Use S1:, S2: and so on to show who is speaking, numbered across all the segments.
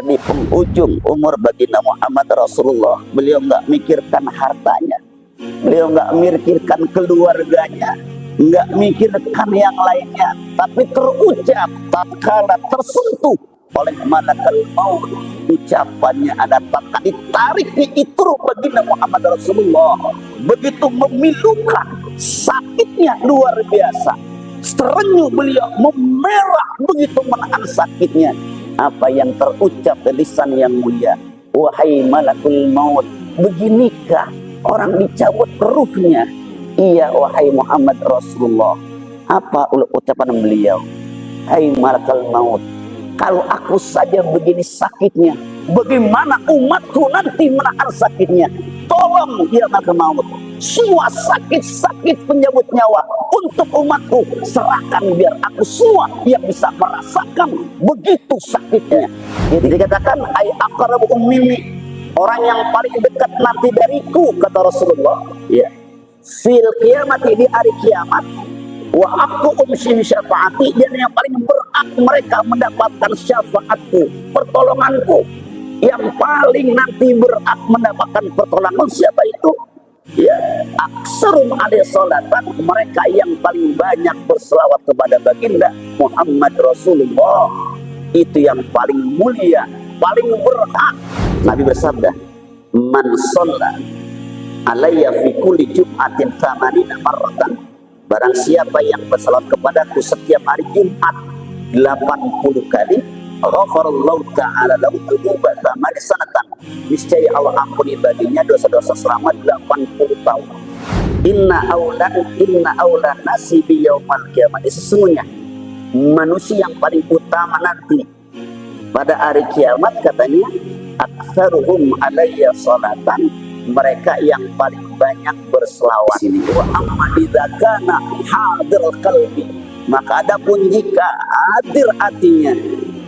S1: di penghujung umur baginda Muhammad Rasulullah, beliau nggak mikirkan hartanya, beliau nggak mikirkan keluarganya, nggak mikirkan yang lainnya, tapi terucap tatkala tersentuh oleh malakal maut, ucapannya ada tatkala ditariknya itu baginda Muhammad Rasulullah, begitu memilukan, sakitnya luar biasa, terenyuh beliau memerah begitu menahan sakitnya. Apa yang terucap dari lisan yang mulia, wahai malakul maut, beginikah orang dicabut ruhnya? Iya wahai Muhammad Rasulullah. Apa ucapan beliau? Hai malakul maut, kalau aku saja begini sakitnya, bagaimana umatku nanti menahan sakitnya? Tolong ya malakul maut, semua sakit-sakit penyebut nyawa untuk umatku serahkan, biar aku semua yang bisa merasakan begitu sakitnya. Jadi dikatakan ay aqrabu minni, orang yang paling dekat nanti dariku, kata Rasulullah, ya, fil qiyamati, di hari kiamat, wa aku umsi syafaati, dan yang paling berat mereka mendapatkan syafaatku, pertolonganku. Yang paling nanti berat mendapatkan pertolongan siapa itu? Ya, aksarum alaihi sholatan, mereka yang paling banyak berselawat kepada baginda Muhammad Rasulullah, itu yang paling mulia, paling berhak. Nabi bersabda, man sholla alayya fi kulli jum'atin thamanina marratan, barang siapa yang berselawat kepadaku setiap hari Jumat 80 kali, ghafarallahu ta'ala lahu dzunuba thamani sanatan, niscaya Allah ampuni baginya dosa-dosa selama 80 tahun. Inna aulan nasi bi yaumal qiyamah, sesungguhnya manusia yang paling utama nanti pada hari kiamat, katanya, aktsaruhum alayya salatan, mereka yang paling banyak berselawat. Sini wa amma idza kana hadir qalbi, maka adapun jika hadir hatinya,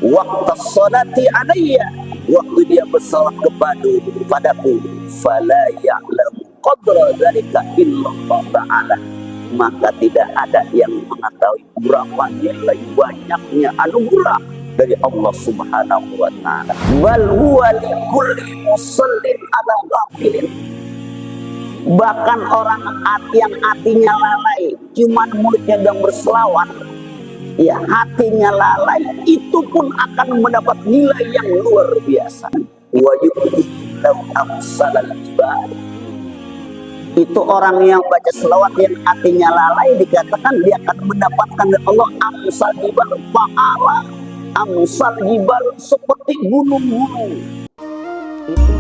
S1: waktu salati alayya, waktu dia bersalawat padaku, fala ya'lamu qadra dzalika illallah ta'ala, maka tidak ada yang mengetahui berapa nilai banyaknya anugerah dari Allah Subhanahu wa ta'ala. Bal huwa likulli musallin ala ghafilin, bahkan orang yang hatinya lalai, cuman mulutnya sedang berselawat, ya hatinya lalai, itu pun akan mendapat nilai yang luar biasa. Wa yu'tilahu amsalal jibal, itu orang yang baca selawat yang hatinya lalai, dikatakan dia akan mendapatkan dari Allah amsal jibal, pahala amsal jibal, seperti gunung-gunung. Itu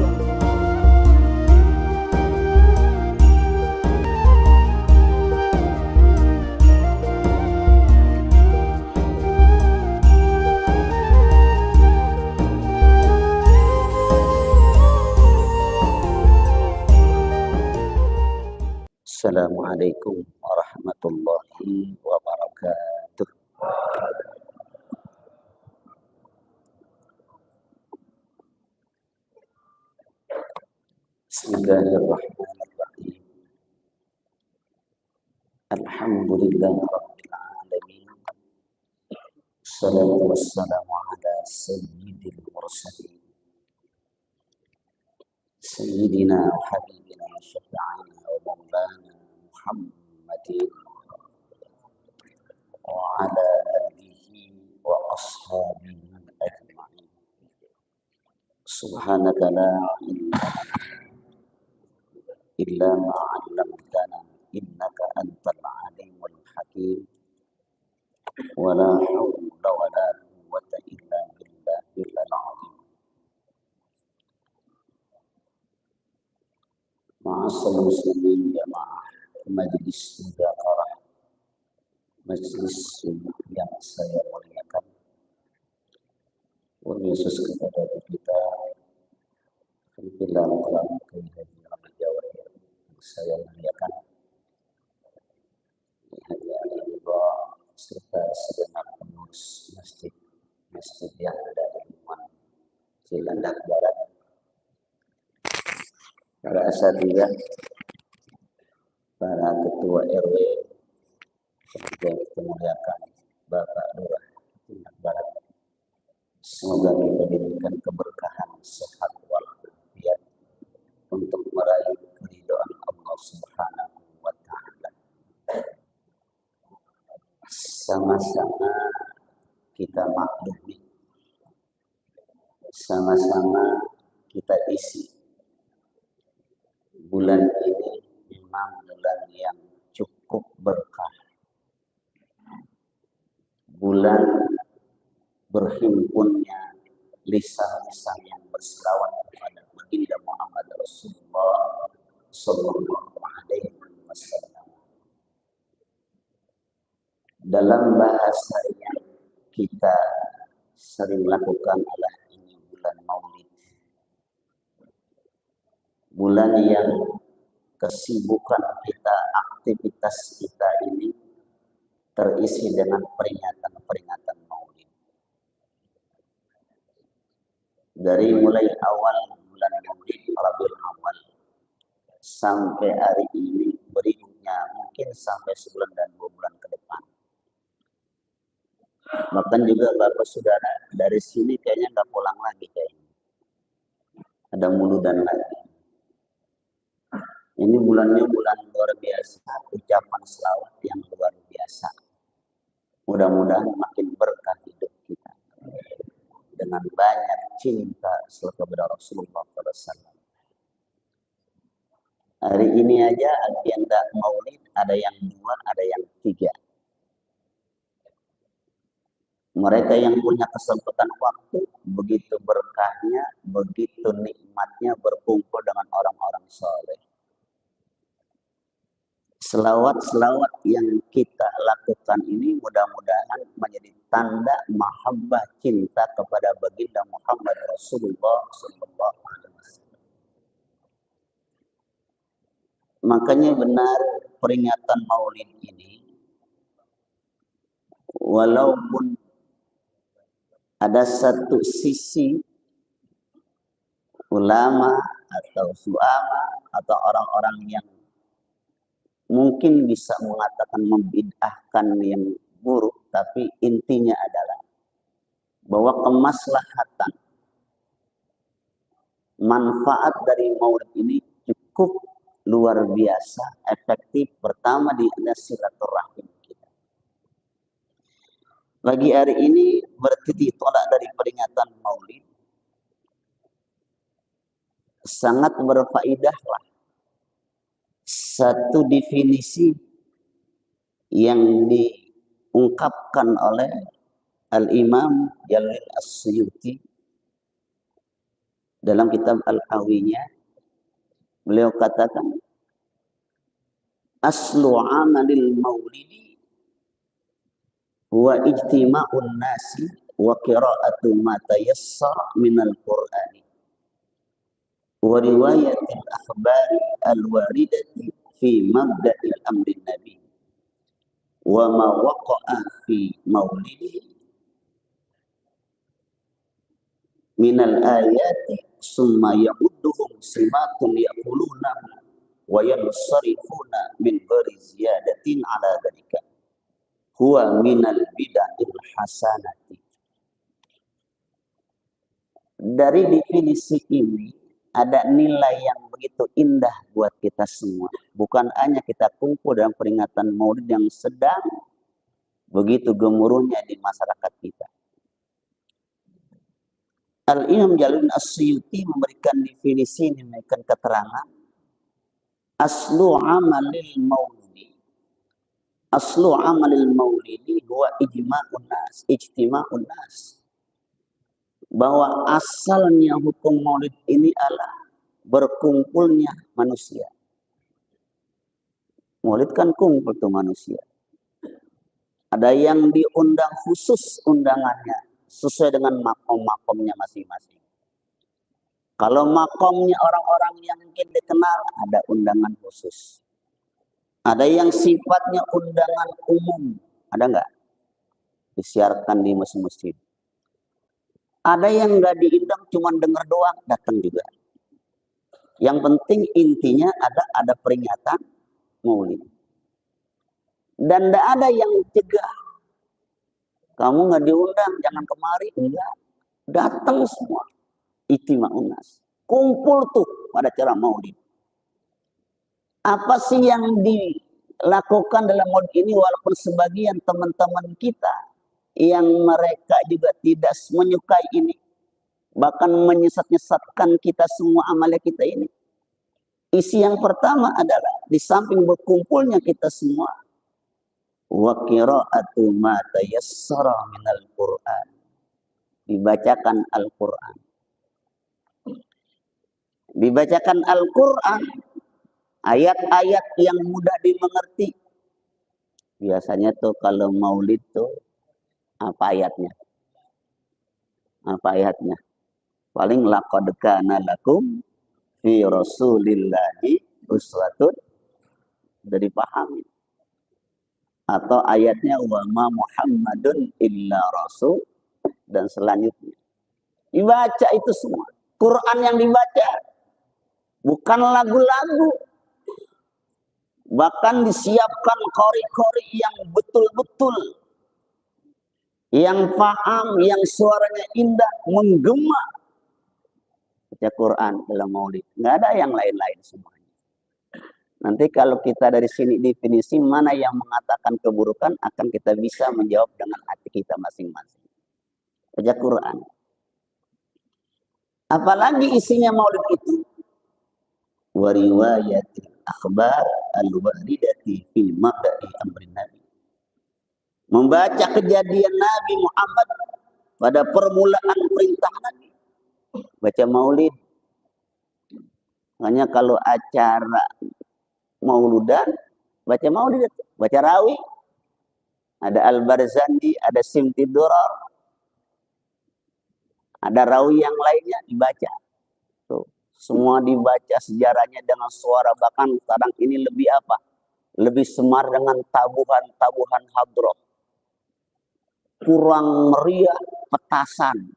S1: Assalamualaikum warahmatullahi wabarakatuh. Bismillahirrahmanirrahim. Alhamdulillahirabbil alamin. Wassalatu wassalamu ala sayyidil mursalin, sayyidina wa habibina wa syafi'ina wa maulana Muhammadin wa ala alihi wa ashabihi ajma'in. Subhanaka la ilma illa ma 'allamtana innaka antal alimul hakim, wa la hawla wa la quwwata illa billahil azim. Ma'asal muslimin jamaah majlis mudzakarah, majlis yang saya muliakan, khusus kepada kita bila dalam kehidupan Jawa yang saya muliakan, hanya Allah serta segenap pengurus masjid yang ada di Cilandak Barat, para asatidz, para ketua RW, yang kita muliakan Bapak Lurah Cilandak Barat, Semoga kita diberikan keberkahan, sehat walafiat untuk meraih keridhaan Allah Subhanahu wa taala. Sama-sama kita maklumi, sama-sama kita isi. Bulan ini memang bulan yang cukup berkah. Bulan berhimpunnya lisan-lisan yang berselawat kepada baginda Muhammad Rasulullah Sallallahu Alaihi Wasallam. Dalam bahasa yang kita sering lakukan adalah ini bulan Maulid. Bulan yang kesibukan kita, aktivitas kita ini terisi dengan peringatan-peringatan Maulid. Dari mulai awal bulan Maulid, Rabiul Awal, sampai hari ini berikutnya mungkin sampai sebulan dan 2 bulan ke depan. Bahkan juga Bapak Saudara dari sini kayaknya nggak pulang lagi kayaknya. Ada muludan lagi. Ini bulannya bulan luar biasa, ucapan selawat yang luar biasa. Mudah-mudahan makin berkah hidup kita dengan banyak cinta kepada Rasulullah SAW. Hari ini aja agenda Maulid ada yang 2, ada yang 3. Mereka yang punya kesempatan waktu, begitu berkahnya, begitu nikmatnya berkumpul dengan orang-orang soleh. Selawat-selawat yang kita lakukan ini mudah-mudahan menjadi tanda mahabbah cinta kepada baginda Muhammad Rasulullah Sallallahu Alaihi Wasallam. Makanya benar peringatan Maulid ini, walaupun ada satu sisi ulama atau suama atau orang-orang yang mungkin bisa mengatakan membid'ahkan yang buruk, tapi intinya adalah bahwa kemaslahatan manfaat dari Maulid ini cukup luar biasa efektif. Pertama di silaturahim kita. Pagi hari ini bertitik tolak dari peringatan Maulid sangat berfaedahlah satu definisi yang diungkapkan oleh Al-Imam Jalil As-Suyuti dalam kitab Al-Hawiyah. Beliau katakan, aslu amalil maulidi huwa ijtima'un nasi wa qira'atu ma tayassara minal Qur'ani wa riwayatil akhbari al-waridati fi mabda'il amri nabi wa ma waqa'a fi maulidi minal ayati summa ya'udduhum simatun yaquluna wa yansarifuna min ghairi ziyadatin ala dhalika huwa minal bid'il hasanati. Dari definisi ini ada nilai yang begitu indah buat kita semua. Bukan hanya kita kumpul dalam peringatan Maulid yang sedang begitu gemuruhnya di masyarakat kita. Al-Imam Jalil As-Suyuti memberikan definisi ini, memberikan keterangan. Aslu amalil maulidi. Aslu amalil maulidi huwa ijma'un nas, ijtima'un nas. Bahwa asalnya hukum maulid ini adalah berkumpulnya manusia. Maulid kan kumpul tuh manusia. Ada yang diundang khusus undangannya sesuai dengan makom-makomnya masing-masing. Kalau makomnya orang-orang yang mungkin dikenal, ada undangan khusus. Ada yang sifatnya undangan umum, ada nggak? Disiarkan di masjid-masjid. Ada yang nggak diundang, cuma dengar doang, datang juga. Yang penting intinya ada peringatan Maulid. Dan tidak ada yang cegah. Kamu nggak diundang, jangan kemari, enggak. Datang semua. Ijtima'un nas. Kumpul tuh pada acara maulid. Apa sih yang dilakukan dalam maulid ini, walaupun sebagian teman-teman kita yang mereka juga tidak menyukai ini, bahkan menyesat-nyesatkan kita semua amalia kita ini. Isi yang pertama adalah di samping berkumpulnya kita semua, wa qira'atu ma tayassara minal Qur'an. Dibacakan Al-Qur'an. Dibacakan Al-Qur'an, ayat-ayat yang mudah dimengerti. Biasanya tuh kalau maulid tuh apa ayatnya? Apa ayatnya? Paling laqad kana lakum fi rasulillahi uswatun, dari pahami. Atau ayatnya wa ma Muhammadun illa rasul, dan selanjutnya. Dibaca itu semua. Quran yang dibaca, bukan lagu-lagu. Bahkan disiapkan qori-qori yang betul-betul, yang paham, yang suaranya indah, menggema. Baca Quran dalam maulid. Nggak ada yang lain-lain semuanya. Nanti kalau kita dari sini definisi mana yang mengatakan keburukan, akan kita bisa menjawab dengan hati kita masing-masing. Baca Quran. Apalagi isinya maulid itu? Wa riwayatil akhbar al-waridati fi mabda'i amrin nabi. Membaca kejadian Nabi Muhammad pada permulaan perintah Nabi. Baca maulid. Makanya kalau acara mauludan, baca maulid, baca rawi. Ada Al-Barzandi, ada Simti Durar, ada rawi yang lainnya dibaca. Tuh, semua dibaca sejarahnya dengan suara, bahkan sekarang ini lebih apa? Lebih semar dengan tabuhan hadroh. Kurang meriah petasan.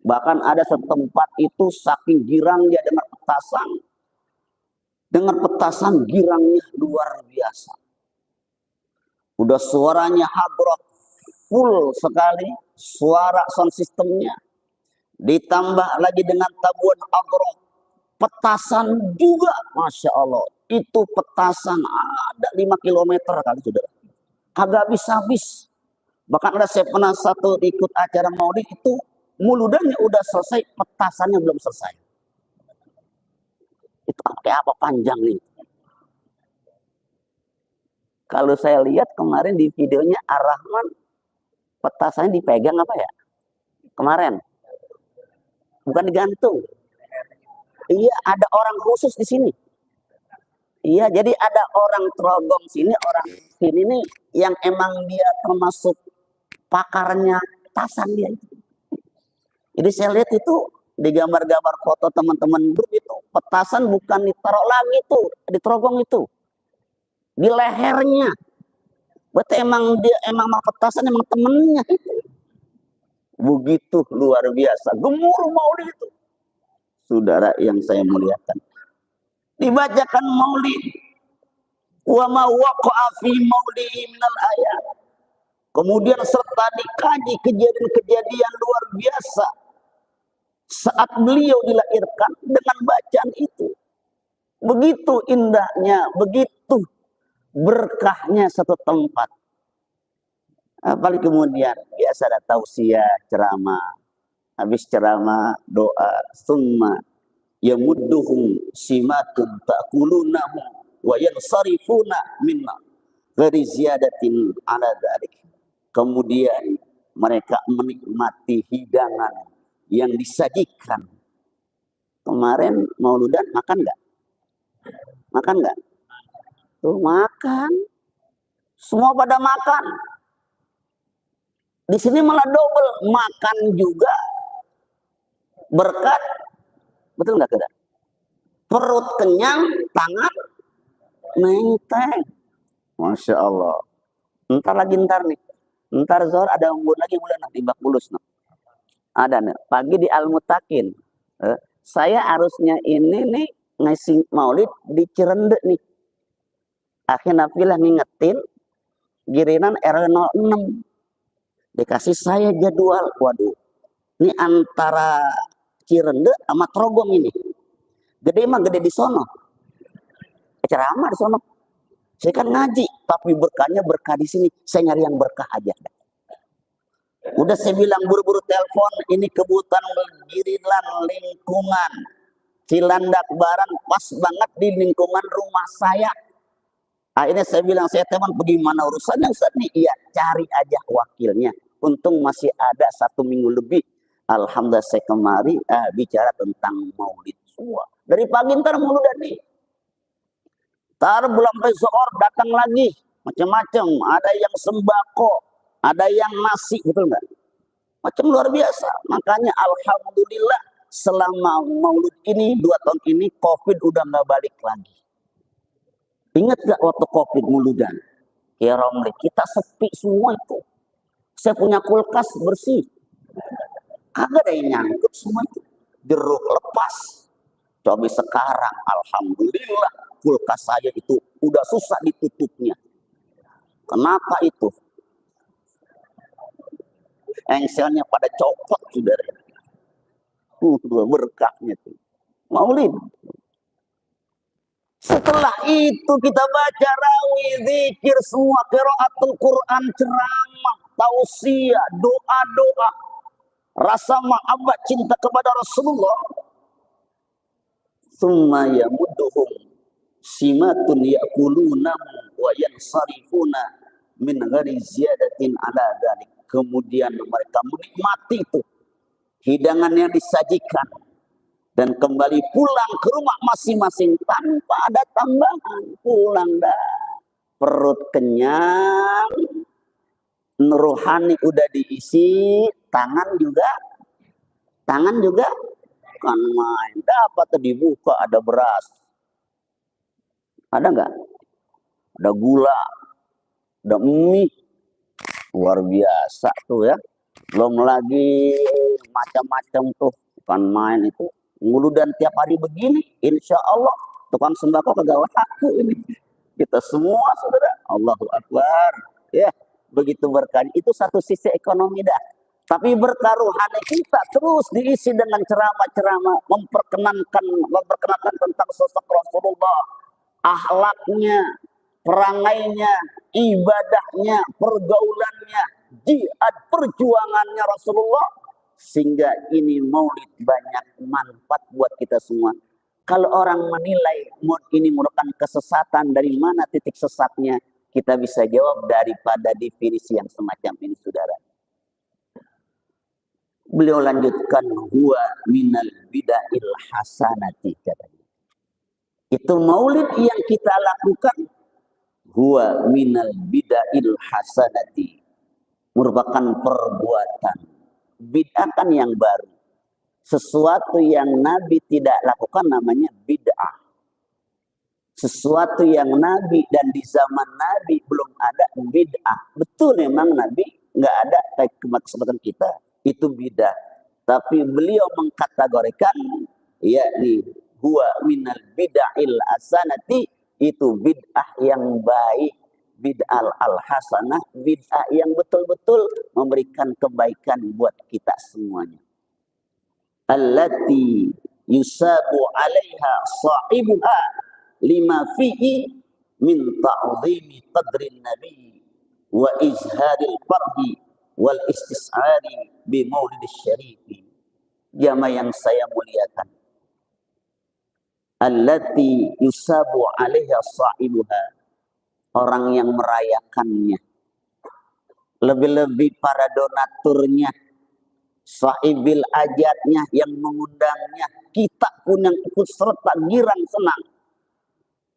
S1: Bahkan ada setempat itu saking girangnya dengan petasan girangnya luar biasa. Udah suaranya hadroh full sekali, suara sound systemnya. Ditambah lagi dengan tabuhan hadroh, petasan juga, Masya Allah. Itu petasan ada 5 kilometer kali sudah. Kagak habis-habis. Bahkan ada saya pernah satu ikut acara maulid itu, muludannya udah selesai, petasannya belum selesai. Itu kayak apa panjang nih. Kalau saya lihat kemarin di videonya Ar-Rahman, petasannya dipegang apa ya? Kemarin. Bukan digantung. Iya, ada orang khusus di sini. Iya, jadi ada orang terogong sini, orang sini nih yang emang dia termasuk pakarnya petasan dia itu. Jadi saya lihat itu di gambar-gambar foto teman-teman grup itu, petasan bukan ditaruh lagi tuh di terogong itu, di lehernya. Berarti emang dia emang petasan emang temennya itu. Begitu luar biasa gemuruh maulid itu. Saudara yang saya muliakan, dibacakan maulid, wa ma waqa'a fi maulidi minal ayat. Kemudian serta dikaji kejadian-kejadian luar biasa saat beliau dilahirkan dengan bacaan itu. Begitu indahnya, begitu berkahnya satu tempat. Apalagi kemudian biasa ada tausiah, ceramah. Habis ceramah, doa, summa yamudduhum simatun ta'kulunahu wa yansarifuna minna ghairi ziyadatin ala dzalik. Kemudian mereka menikmati hidangan yang disajikan. Kemarin mauludan makan nggak? Makan nggak? Tuh makan. Semua pada makan. Di sini malah double, makan juga berkat, betul nggak tidak? Perut kenyang, tangan nenteng. Masya Allah. Ntar nih. Ntar Zohar ada embun lagi bulan di Bak Bulus. Ada nih. Pagi di Al-Mutakin. Saya harusnya ini nih ngasih maulid di Cirende nih. Akhirnya nafilah ngingetin Girinan RW 06. Dikasih saya jadwal. Waduh. Ini antara Cirende sama Trogong ini. Gede mah gede di sono. Ceramah di sono. Saya kan ngaji, tapi berkahnya berkah di sini. Saya nyari yang berkah aja. Udah saya bilang buru-buru telepon, ini kebutuhan Girilan lingkungan Cilandak Barat pas banget di lingkungan rumah saya. Akhirnya saya bilang, saya teman bagaimana urusannya Ustaz nih? Iya, cari aja wakilnya. Untung masih ada 1 minggu lebih. Alhamdulillah saya kemari bicara tentang maulid semua. Dari pagi ntar mauludan nih. Ntar bulan besok datang lagi. Macam-macam. Ada yang sembako. Ada yang nasi. Betul nggak? Macam luar biasa. Makanya alhamdulillah selama maulid ini 2 tahun ini COVID udah nggak balik lagi. Ingat gak waktu COVID mauludan? Ya Romli, kita sepi semua itu. Saya punya kulkas bersih. Kagak ada yang nyangkut semua itu. Jeruk lepas. Coba sekarang alhamdulillah kulkas saya itu udah susah ditutupnya. Kenapa itu? Engselnya pada copot saudara. Berkahnya tuh. Maulid. Setelah itu kita baca rawih, zikir semua, qiraatul Quran, ceramah, tausiah, doa-doa, rasa mahabbah cinta kepada Rasulullah. Tsumma yamudduhum simatun ya'kuluna wa yansarifuna min ghairi ziyadatin ala dzalik. Kemudian mereka menikmati itu hidangan yang disajikan dan kembali pulang ke rumah masing-masing tanpa ada tambahan. Pulang dah perut kenyang, rohani udah diisi, tangan juga kan main. Dapat dibuka ada beras, ada nggak? Ada gula, ada mie, luar biasa tuh ya. Belum lagi macam-macam tuh, kan main itu. Mauludan tiap hari begini, insya Allah tukang sembako kagak laku ini. Kita semua saudara, Allahu Akbar. Ya, begitu berkah. Itu satu sisi ekonomi dah. Tapi berkah rohani kita terus diisi dengan ceramah-ceramah memperkenalkan tentang sosok Rasulullah, akhlaknya, perangainya, ibadahnya, pergaulannya, jihad perjuangannya Rasulullah. Sehingga ini maulid banyak manfaat buat kita semua. Kalau orang menilai ini merupakan kesesatan, dari mana titik sesatnya? Kita bisa jawab daripada definisi yang semacam ini, saudara. Beliau lanjutkan, huwa minal bid'il hasanati, katanya. Itu maulid yang kita lakukan, huwa minal bid'il hasanati, merupakan perbuatan bid'ah kan yang baru. Sesuatu yang Nabi tidak lakukan namanya bid'ah. Sesuatu yang Nabi dan di zaman Nabi belum ada bid'ah. Betul memang Nabi nggak ada kayak kesempatan kita itu bid'ah. Tapi beliau mengkategorikan yakni huwa minal bid'il hasanati, itu bid'ah yang baik. Bid'ah al-hasanah, bid'ah yang betul-betul memberikan kebaikan buat kita semuanya. Allati yusabu 'alaiha sahibuha lima fihi min ta'zimi qadrin nabi wa izharil farhi wal istis'ari bi maulidis syarifi. Jamaah yang saya muliakan, allati yusabu 'alaiha sahibuha, orang yang merayakannya, lebih-lebih para donaturnya, sahibil ajatnya yang mengundangnya, kita pun yang ikut serta girang senang.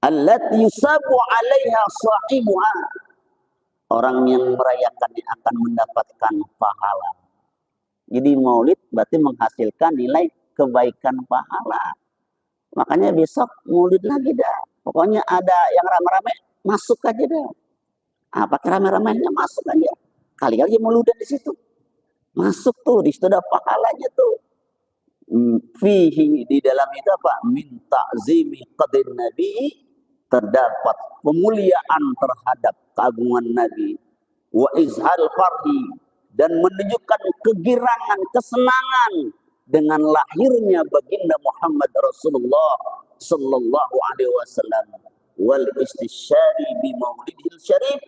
S1: Allati yusabu 'alaiha sahibuha, orang yang merayakannya akan mendapatkan pahala. Jadi maulid berarti menghasilkan nilai kebaikan pahala. Makanya besok maulid lagi dah. Pokoknya ada yang rame-rame, masuk aja deh. Pakai rame-ramenya masuk aja. Kali-kali mauludan di situ. Masuk tuh, di situ ada pahalanya tuh. Fihi, di dalam itu apa? Min ta'zimi qadrin nabi, terdapat pemuliaan terhadap keagungan Nabi. Wa izhal fardi, dan menunjukkan kegirangan, kesenangan dengan lahirnya baginda Muhammad Rasulullah sallallahu alaihi wasallam, wal istisyari bi maulidil syarif,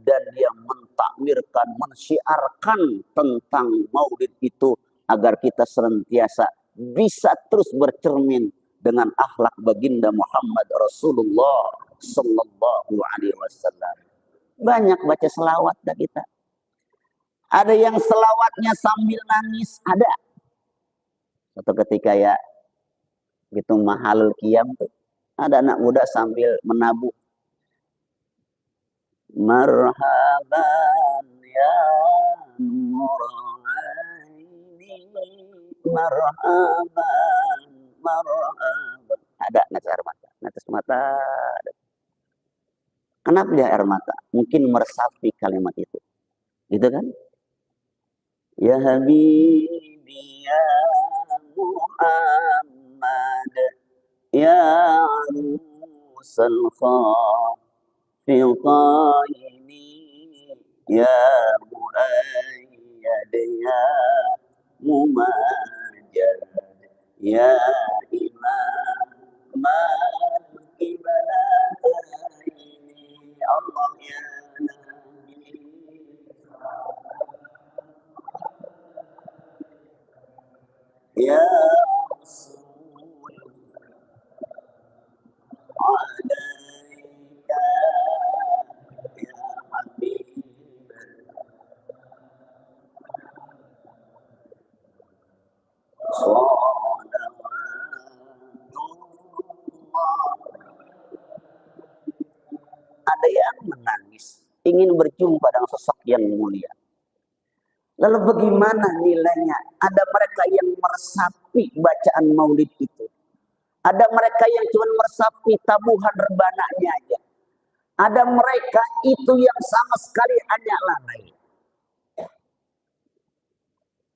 S1: dan dia mentakmirkan, mensyiarkan tentang maulid itu agar kita senantiasa bisa terus bercermin dengan akhlak baginda Muhammad Rasulullah sallallahu alaihi wasallam. Banyak baca selawat dah kita. Ada yang selawatnya sambil nangis, ada. Suatu ketika ya, gitu mahalul qiyam tuh, ada anak muda sambil menabuh. Marhaban ya nuraini, marhaban, marhaban. Ada netes air mata, netes mata. Kenapa dia air mata? Mungkin meresapi kalimat itu. Gitu kan? Ya Habibi ya Muhammad ya arusal khafiqaini ya muayyad ya mumajjad ya imam al-qiblatain Allah ya Nabi ya Rasul alaika ya Habib. Ada yang menangis, ingin berjumpa dengan sosok yang mulia. Lalu bagaimana nilainya? Ada mereka yang meresapi bacaan maulid itu. Ada mereka yang cuma meresapi tabuhan rebananya aja. Ada mereka itu yang sama sekali hanya lalai.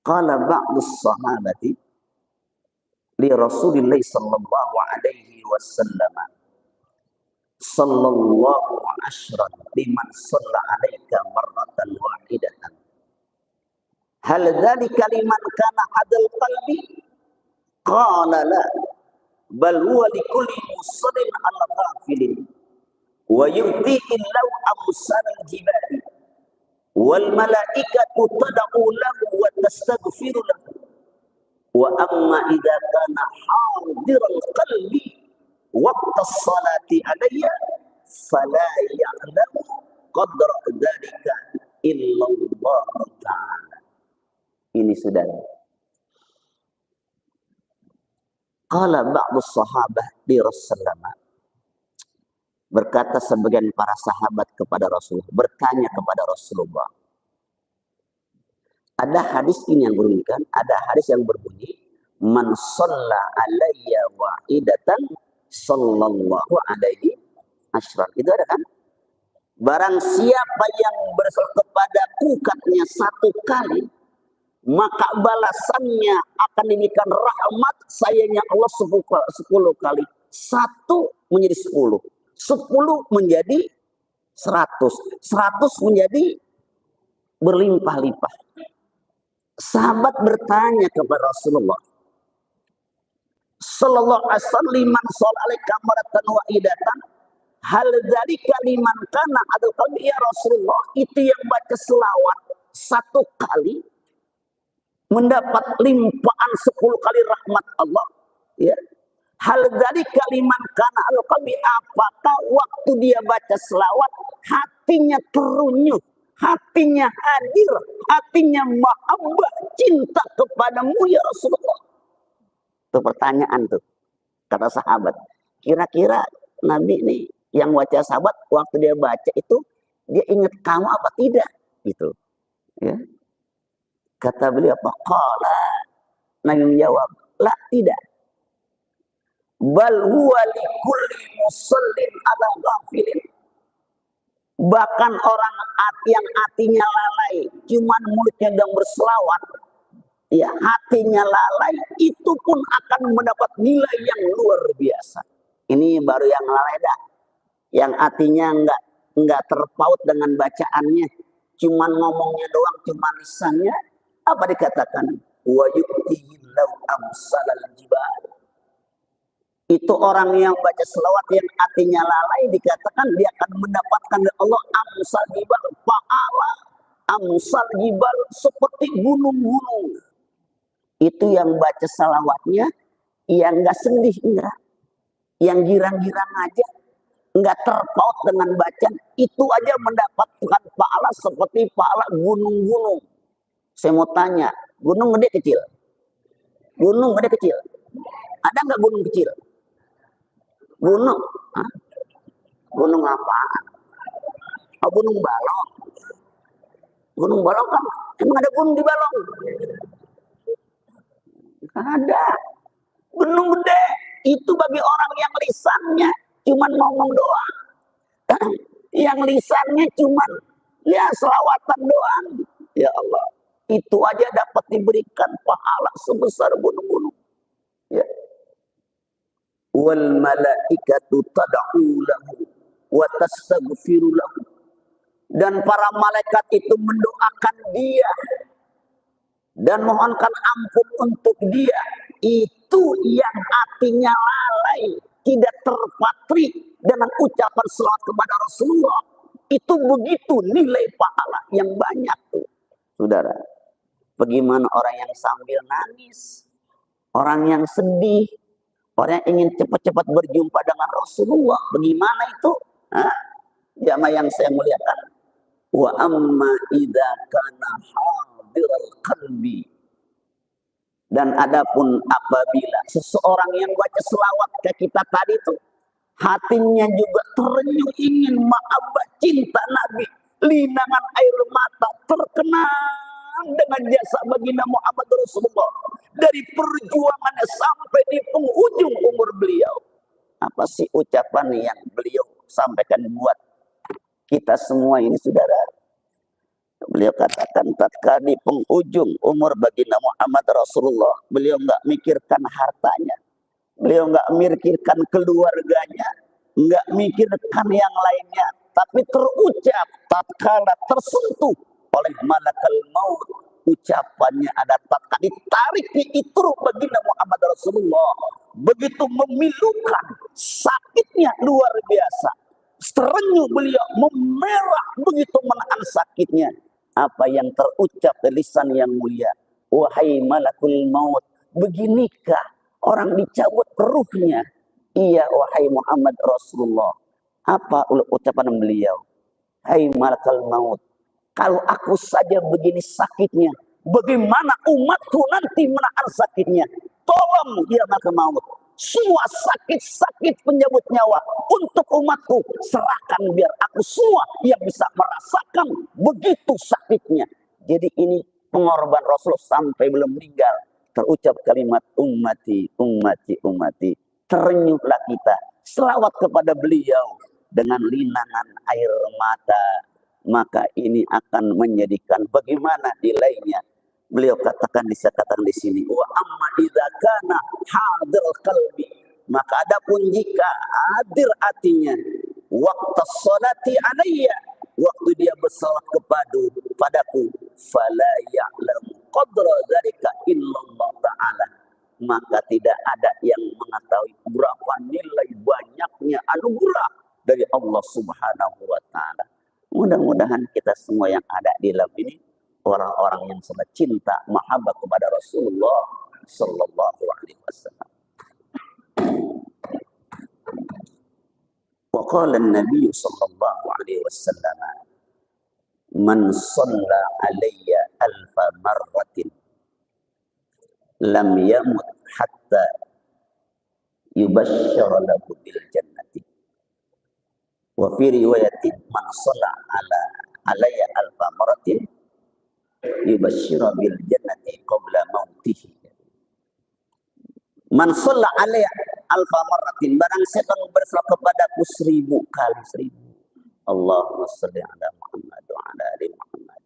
S1: Qala ba'dus sahabati li Rasulillah sallallahu alaihi wasallam, sallallahu ashran liman shalla alaika marratan wahidatan. Hal dzalika liman kana hadal qalbi? Qala la, bal huwa likulli musallin ala ghafilin wa yu'tihi law amsal al-jibali wal malaikatu tad'u lahu wa tastaghfiru lahu. Wa amma idza kana hadiral qalbi waqta as-salati alayya fala ya'lamu qadra dzalika illa Allah ta'ala. Ini sudah. Qala ba'du sahabah di Rasulullah, berkata sebagian para sahabat kepada Rasulullah, bertanya kepada Rasulullah. Ada hadis ini yang berbunyikan, ada hadis yang berbunyi, man shalla alayya wahidatan sallallahu alaihi asyran. Itu ada kan? Barang siapa yang bersolat kepadaku katanya satu kali, maka balasannya akan diberikan rahmat sayanya Allah 10 kali. 1 menjadi 10, 10 menjadi 100, 100 menjadi berlimpah-limpah. Sahabat bertanya kepada Rasulullah sallallahu alaihi wasallam, liman shalaika maratan wahidatan, hal dzalika liman kana adul qalbi ya Rasulullah, itu yang baca selawat 1 kali mendapat limpahan 10 kali rahmat Allah, ya. Hal dzalika liman kana adul qalbi, apakah waktu dia baca selawat hatinya terunyuh, hatinya hadir, hatinya mahabbah, cinta kepadamu ya Rasulullah? Itu pertanyaan tuh, kata sahabat. Kira-kira Nabi nih yang baca sahabat, waktu dia baca itu dia ingat kamu apa tidak? Gitu, ya. Kata beliau apa? Qala, Nabi menjawab, la, tidak. Bal huwa likulli musallin ala ghafilin. Bahkan orang yang hatinya lalai, cuman mulutnya sedang berselawat, ya, hatinya lalai, itu pun akan mendapat nilai yang luar biasa. Ini baru yang lalai dah, yang hatinya enggak terpaut dengan bacaannya, cuman ngomongnya doang, cuman lisannya, apa dikatakan? Wa yu'tihillahu amsalal jibal. Itu orang yang baca selawat yang hatinya lalai, dikatakan dia akan mendapatkan dari Allah amsal jibal, pahala amsal jibal seperti gunung-gunung. Itu yang baca salawatnya, yang nggak sedih, enggak, yang girang-girang aja, nggak terpaut dengan bacaan, itu aja mendapatkan pahala seperti pahala gunung-gunung. Saya mau tanya, gunung gede kecil? Gunung gede kecil? Ada nggak gunung kecil? Gunung? Hah? Gunung apaan? Oh, gunung Balong. Gunung Balong kan, emang ada gunung di Balong? Nggak ada. Gunung gede, itu bagi orang yang lisannya cuman ngomong doang. Yang lisannya cuman ya selawatan doang. Ya Allah, itu aja dapat diberikan pahala sebesar gunung-gunung. Ya. Wal malaikatu tad'u lahu wa tastaghfiru lahu. Dan para malaikat itu mendoakan dia dan mohonkan ampun untuk dia. Itu yang hatinya lalai, tidak terpatri dengan ucapan selawat kepada Rasulullah. Itu begitu nilai pahala yang banyak tuh, saudara. Bagaimana orang yang sambil nangis, orang yang sedih, orang yang ingin cepat-cepat berjumpa dengan Rasulullah, bagaimana itu? Jamaah yang saya muliakan. Wa amma idza kana hadiral qalbi. Dan adapun apabila seseorang yang baca selawat ke kita tadi itu, hatinya juga terenyuh ingin mahabbah cinta Nabi, linangan air mata terkenang dengan jasa baginda Muhammad Rasulullah dari perjuangannya sampai di penghujung umur beliau. Apa sih ucapan yang beliau sampaikan buat kita semua ini, saudara? Beliau katakan tatkala di penghujung umur baginda Muhammad Rasulullah, beliau nggak mikirkan hartanya, beliau nggak mikirkan keluarganya, nggak mikirkan yang lainnya, tapi terucap tatkala tersentuh oleh malakal maut, ucapannya ada tatkala ditariknya itu baginda Muhammad Rasulullah, begitu memilukan, sakitnya luar biasa, terenyuh beliau, memerah begitu menahan sakitnya. Apa yang terucap dari lisan yang mulia, wahai malakul maut, beginikah orang dicabut ruhnya? Iya wahai Muhammad Rasulullah. Apa ucapan beliau? Hai malakul maut, kalau aku saja begini sakitnya, bagaimana umatku nanti menahan sakitnya? Tolong ya malakul maut, semua sakit-sakit penyebut nyawa untuk umatku serahkan, biar aku semua yang bisa merasakan begitu sakitnya. Jadi ini pengorban Rasul sampai belum meninggal terucap kalimat ummati, ummati, ummati. Terenyuhlah kita selawat kepada beliau dengan linangan air mata, maka ini akan menjadikan bagaimana nilainya. Beliau katakan, disatakan di sini, wa amma idza kana hadir qalbi, maka adapun jika hadir hatinya, waktu salati alayya, waktu dia bersalat padaku, fala ya'lamu qadra dzalika illallah ta'ala, maka tidak ada yang mengetahui berapa nilai banyaknya anugerah dari Allah Subhanahu wa taala. Mudah-mudahan kita semua yang ada di dalam ini orang-orang yang sangat cinta mahabbah kepada Rasulullah sallallahu alaihi wasallam. Wa qala an-nabiy sallallahu alaihi wasallam, man shalla alayya alfa marratin lam yamut hatta yubashshara lahu bil jannati. Wa fi riwayatin man shalla alayya alfa marratin yubashshira bil jannati qabla mautihi. Man shalla alayya alfa marratin, barang siapa yang berselawat kepadaku 1000 kali 1000. Allahumma shalli ala Muhammad wa ala ali Muhammad.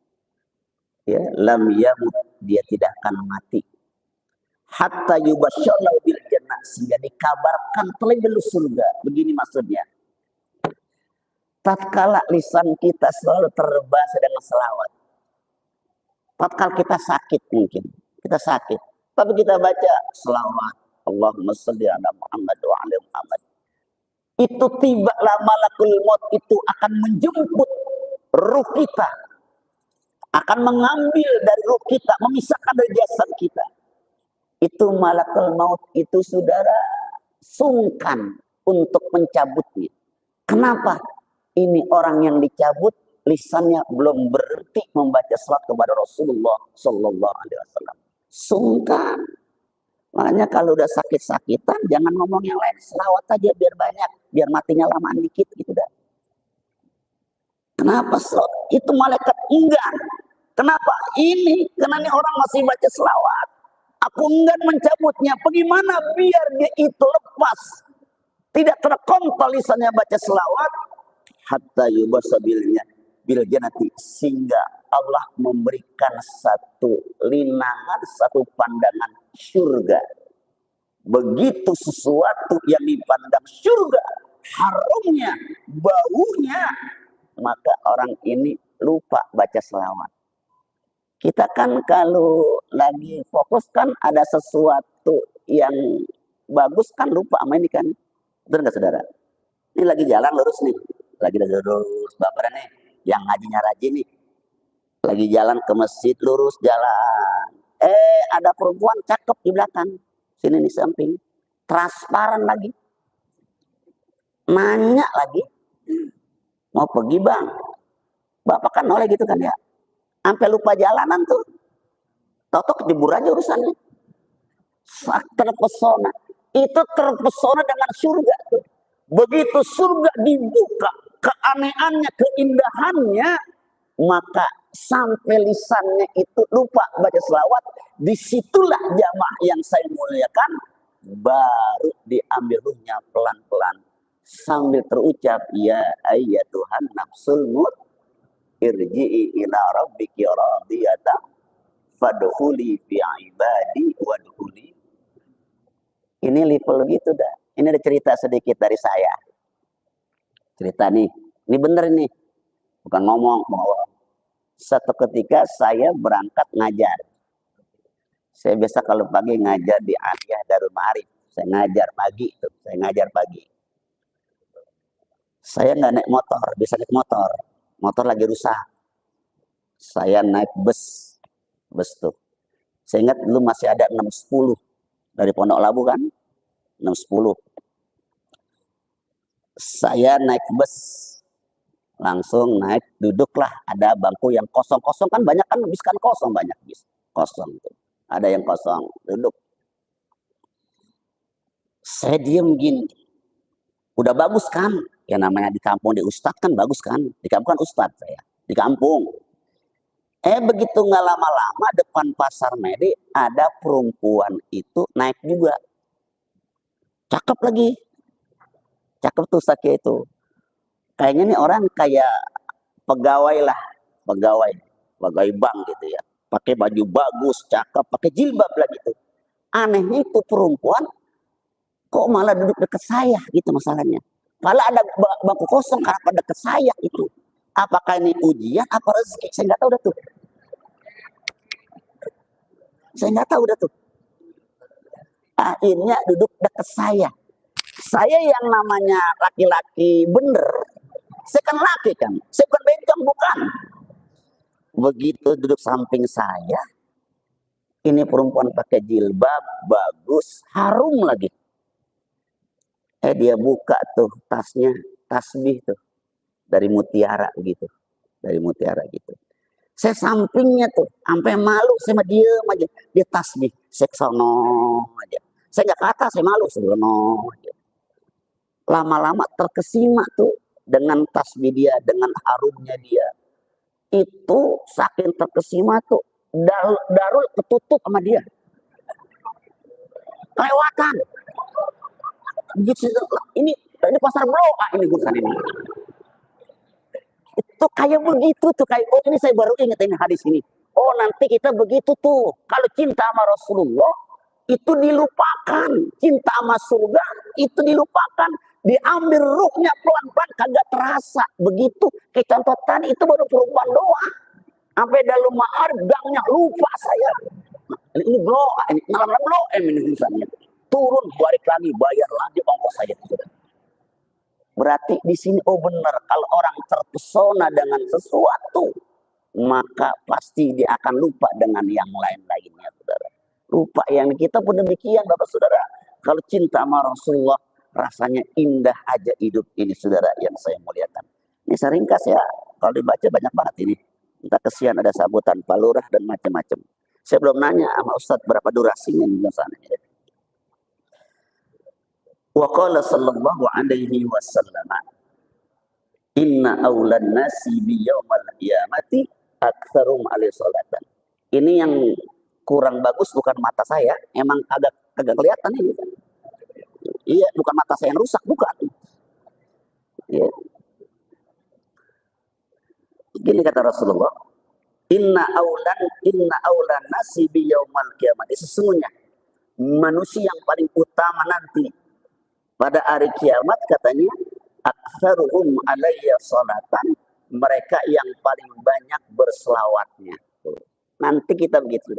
S1: Ya, lam yamut, dia tidak akan mati. Hatta yubashshira bil jannah, sehingga dikabarkan terlebih dahulu surga. Begini maksudnya. tatkala lisan kita selalu terbahasa dengan selawat, tatkala kita sakit mungkin, kita sakit, tapi kita baca selawat, Allahumma sholli ala Muhammad wa ala Muhammad. Itu tibalah malakul maut itu akan menjemput ruh kita, akan mengambil dari ruh kita, memisahkan dari jasad kita. Itu malakul maut itu saudara sungkan untuk mencabutnya. Kenapa? Ini orang yang dicabut lisannya belum berhenti membaca salat kepada Rasulullah Sallallahu Alaihi Wasallam. Sungkan. Makanya kalau udah sakit-sakitan jangan ngomong yang lain, selawat aja biar banyak, biar matinya lamaan dikit gitu dah. Kenapa selawat? Itu malaikat enggak. Kenapa? Ini karena ini orang masih baca selawat. Aku enggan mencabutnya. Bagaimana biar dia itu lepas, tidak terkontrol lisannya baca selawat, hatta yubasabilnya bil jannati, sehingga Allah memberikan satu linangan, satu pandangan surga. Begitu sesuatu yang dipandang surga, harumnya, baunya, maka orang ini lupa baca selawat. Kita kan kalau lagi fokus kan ada sesuatu yang bagus kan lupa sama ini kan. Betul nggak saudara? Ini lagi jalan lurus nih. Lagi lurus. Bapak nih yang ngajinya rajin nih. Lagi jalan ke masjid lurus jalan. Ada perempuan cakep di belakang. Sini nih samping. Transparan lagi. Nanya lagi. Mau pergi bang? Bapak kan noleh gitu kan ya. Sampai lupa jalanan tuh. Tahu-tahu kejebur aja urusannya. Terpesona. Itu terpesona dengan surga tuh. Begitu surga dibuka, keanehannya, keindahannya, maka sampai lisannya itu lupa baca selawat. Disitulah jamaah yang saya muliakan, baru diambil ruhnya pelan-pelan sambil terucap, ya ayyatuhan nafsul mut irji'i ila rabbiki radiyatan fadkhuli fi ibadi wadkhuli. Ini level gitu dah. Ini ada cerita sedikit dari saya. Cerita nih, ini bener nih. Bukan ngomong. Satu ketika saya berangkat ngajar. Saya biasa kalau pagi ngajar di Aliyah Darul Ma'arif. Saya ngajar pagi tuh, Saya nggak naik motor, bisa naik motor. Motor lagi rusak. Saya naik bus tuh. Saya ingat dulu masih ada 610 dari Pondok Labu kan, 610. Saya naik bus, langsung naik, duduklah, ada bangku yang kosong-kosong kan banyak kan, bis kan kosong banyak bis kosong tuh. Ada yang kosong, duduk. Saya diem gini, udah bagus kan, ya namanya di kampung di Ustadz kan bagus kan, di kampung kan Ustadz saya, di kampung. Begitu nggak lama-lama depan pasar Medi ada perempuan itu naik juga, cakep lagi, cakep tuh Sakia itu. Kayaknya nih orang kayak pegawai lah, pegawai bank gitu ya, pakai baju bagus, cakep, pakai jilbab lah gitu. Anehnya itu perempuan kok malah duduk dekat saya gitu masalahnya. Malah ada bangku kosong karena dekat saya itu. Apakah ini ujian apa rezeki? Saya nggak tahu dah tuh. Saya nggak tahu dah tuh. Akhirnya duduk dekat saya. Saya yang namanya laki-laki bener. Saya kan laki kan. Saya bukan bencong, bukan. Begitu duduk samping saya. Ini perempuan pakai jilbab, bagus, harum lagi. Dia buka tuh tasnya, tasbih tuh. Dari mutiara gitu. Dari mutiara gitu. Saya sampingnya tuh, sampai malu, saya diem aja. Dia tasbih, saya kesono aja. Saya nggak kata, saya malu, sebenernya aja. Lama-lama terkesima tuh dengan tasbih dia, dengan harumnya dia. Itu saking terkesima tuh, darul ketutup sama dia. Kelewatan. Gitu, ini pasar blok, ini bukan ini. Itu kayak begitu tuh, kayak ini saya baru ingat ini hadis ini. Oh nanti kita begitu tuh, kalau cinta sama Rasulullah itu dilupakan, cinta sama surga itu dilupakan. diambil ruhnya pelan-pelan kagak terasa. Begitu kayak contoh tadi itu baru perubahan doa. Sampai dalam ma'arif gangnya lupa saya. Nah, ini blow, ini malam blow ini misalnya. Turun balik lagi bayar lagi ongkos saya. Berarti di sini oh benar kalau orang terpesona dengan sesuatu maka pasti dia akan lupa dengan yang lain-lainnya, saudara. Lupa yang kita pun demikian, Bapak Saudara. Kalau cinta sama Rasulullah rasanya indah aja hidup ini, saudara yang saya muliakan. Ini saya ringkas ya, kalau dibaca banyak banget ini. Entah kesian ada sabutan palurah dan macam-macam. Saya belum nanya sama Ustadz berapa durasinya di sana. Wa qala sallallahu alaihi wasallam inna awlan nasi bi yaumal qiyamati aktsarum alaihi salatan. Ini yang kurang bagus bukan mata saya, emang agak kelihatan ini. Iya, bukan mata saya yang rusak, bukan. Iya. Gini kata Rasulullah, inna aulan nasi bi yaumal qiyamati. Sesungguhnya manusia yang paling utama nanti pada hari kiamat katanya aktsaruhum alayya salatan, mereka yang paling banyak berselawatnya. Nanti kita begitu.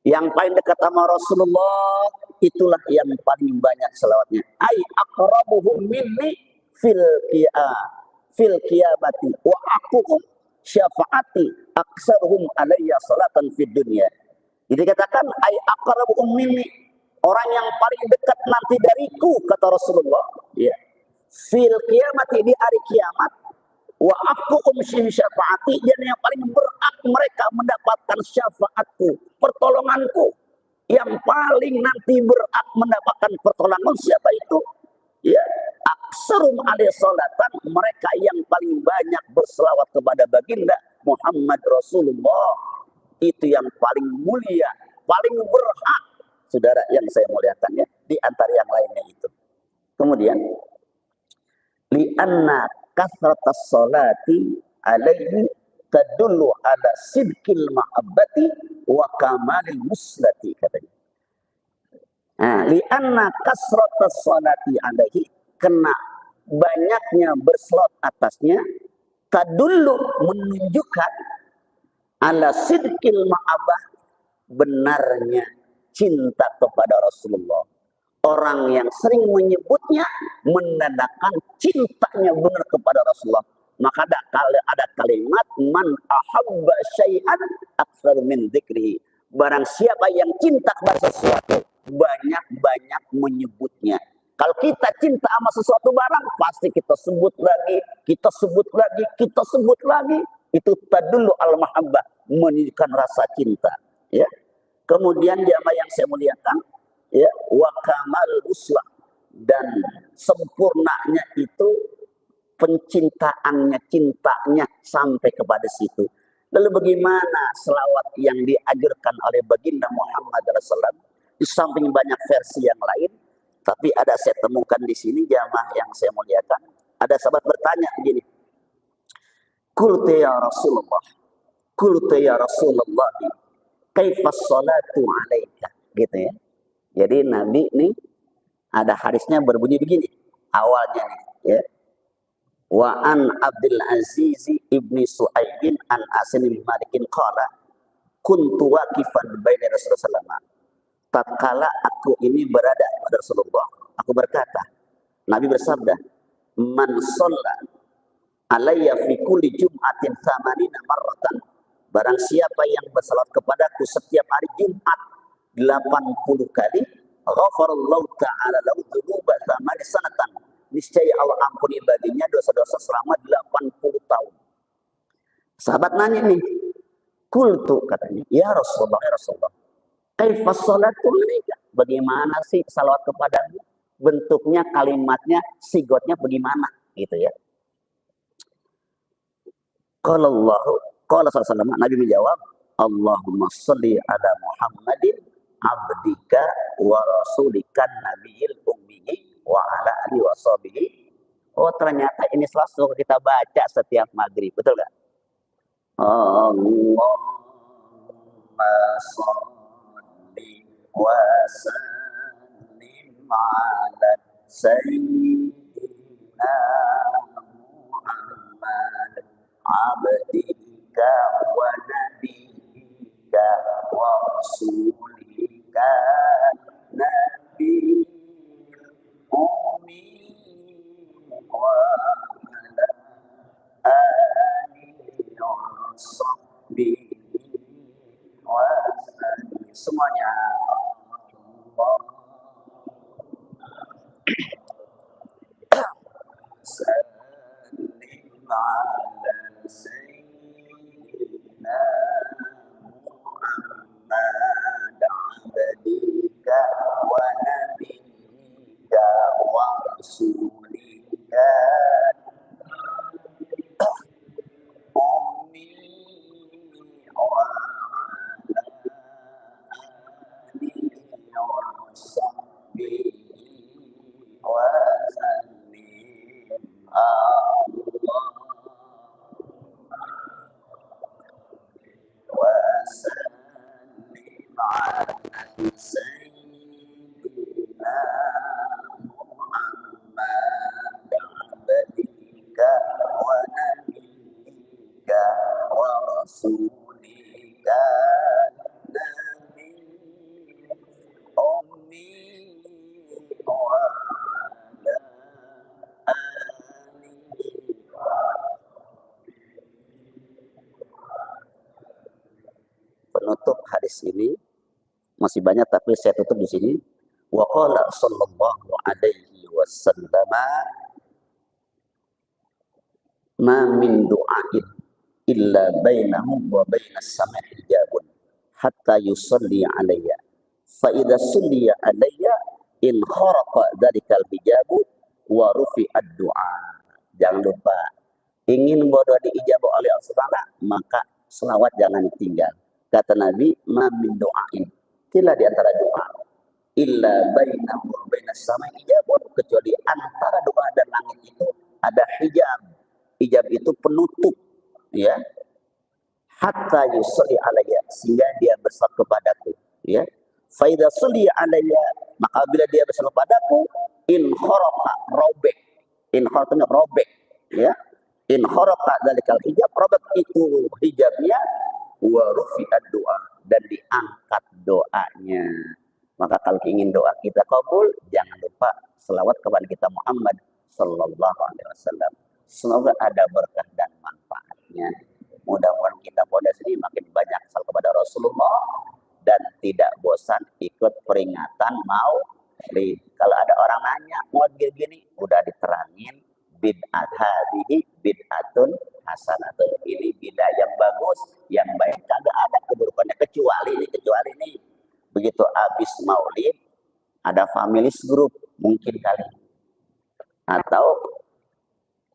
S1: Yang paling dekat sama Rasulullah itulah yang paling banyak selawatnya. Ai aqrabuhum minni fil qiyamati wa aqum syafaati aktsaruhum alayya salatan fid dunya. Jadi katakan ai aqrabuhum minni, orang yang paling dekat nanti dariku kata Rasulullah, ya. Fil qiyamati, di hari kiamat, wa aqum syafaati, dan yang paling berhak mereka mendapatkan syafaatku, pertolonganku. Yang paling nanti berhak mendapatkan pertolongan siapa itu? Ya, aksarum alaihi salatan, mereka yang paling banyak berselawat kepada baginda Muhammad Rasulullah. Itu yang paling mulia, paling berhak, saudara yang saya muliakan ya, di antara yang lainnya itu. Kemudian li'anna kasratas salati alaihi tadullu ala sidqil ma'abbati wa kamalil muslati, katanya. Nah, li'anna kasratas salati alaihi, kena banyaknya berselawat atasnya, tadullu menunjukkan ala sidqil ma'abbah, benarnya cinta kepada Rasulullah. Orang yang sering menyebutnya menandakan cintanya benar kepada Rasulullah. Maka ada kalimat man ahabba syai'an aktsar min dzikrihi. Barang siapa yang cinta kepada sesuatu, banyak-banyak menyebutnya. Kalau kita cinta sama sesuatu barang, pasti kita sebut lagi, kita sebut lagi, kita sebut lagi. Itu tadullu al-mahabbah, menunjukkan rasa cinta, ya. Kemudian jamaah yang saya muliakan, ya, wa kamal uslah, dan sempurnanya itu pencintaannya, cintanya sampai kepada situ. Lalu bagaimana selawat yang diajarkan oleh baginda Muhammad Rasulullah? Di samping banyak versi yang lain, tapi ada saya temukan di sini jamaah yang saya muliakan. Ada sahabat bertanya begini, qultu ya Rasulullah, qultu ya Rasulullah, kaifas salatu alaika, gitu ya. Jadi Nabi nih ada hadisnya berbunyi begini awalnya nih, ya. Wa an Abdul Aziz ibni Su'aibin an Asim bin Malikin qala kuntu waqifan baina Rasulullah sallallahu alaihi wasallam. Tatkala aku ini berada pada Rasulullah, aku berkata, Nabi bersabda, man shalla alayya fi kulli jum'atin thamanina marratan, barang siapa yang bersalat kepadaku setiap hari Jumat 80 kali, ghafarallahu ta'ala lahu dzunuba thamani sanatan, niscaya Allah ampuni baginya dosa-dosa selama 80 tahun. Sahabat nanya nih, kultu katanya, ya Rasulullah, kaifas salatu alaika, bagaimana sih salawat kepadamu? Bentuknya, kalimatnya, sigotnya bagaimana? Gitu ya. Qala sallallahu, Nabi menjawab, Allahumma sholli ala Muhammadin abdika wa rasulikan nabiyil ummiyi wa ala alihi wa sahbihi. Oh, ternyata ini selalu kita baca setiap maghrib, betul gak? Allahumma sholli wa sallim ala sayyidina Muhammad abdika wa nabiyika wa rasulika nabi ummi wa ala alihi wa sahbihi wa sallim. Semuanya sallim ala sayyidina Muhammad abdika wa nabiyika wa rasulika ummi wa ala alihi wa sahbihi wa sallim. Allah wa sallim ala sayyidina Muhammad abdika wa nabiyika wa rasulika nabi ummi wa ala alihi. Penutup hadis ini masih banyak tapi saya tutup di sini. Wa qala sallallahu alaihi wasallam ma min du'ain illa bainahu wa bainas sama'i hijabun hatta yusalli alayya fa idza sulliya alayya in kharaqa dzalikal hijabu wa rufi'ad du'a. Jangan lupa, ingin berdoa diijabah oleh Allah Subhanahu, maka selawat jangan tinggal. Kata Nabi, ma min du'ain, tidak di antara doa illa bainahu wa bainas sama'i hijabun, kecuali antara doa dan langit itu ada hijab. Hijab itu penutup, ya. Hatta yusalli alayya, sehingga dia bersalat kepadaku, ya. Fa idza sulli alayya, maka bila dia bersalat kepadaku, in kharaqa, robek. In kharaqa, robek, ya. In kharaqa dzalikal hijab, robek itu hijabnya, wa rufi'ad doa, dan diangkat doanya. Maka kalau ingin doa kita kabul, jangan lupa selawat kepada kita Muhammad sallallahu alaihi wasallam. Semoga ada berkah dan manfaatnya. Mudah-mudahan kita pada sini makin banyak salat kepada Rasulullah dan tidak bosan ikut peringatan Maulid. Kalau ada orang nanya mau gini, udah diterangin bid'at hadhihi bid'atun hasanatun. Ini bid'ah yang bagus, yang baik, kagak ada keburukannya kecuali ini. Begitu habis Maulid ada families group mungkin kali, atau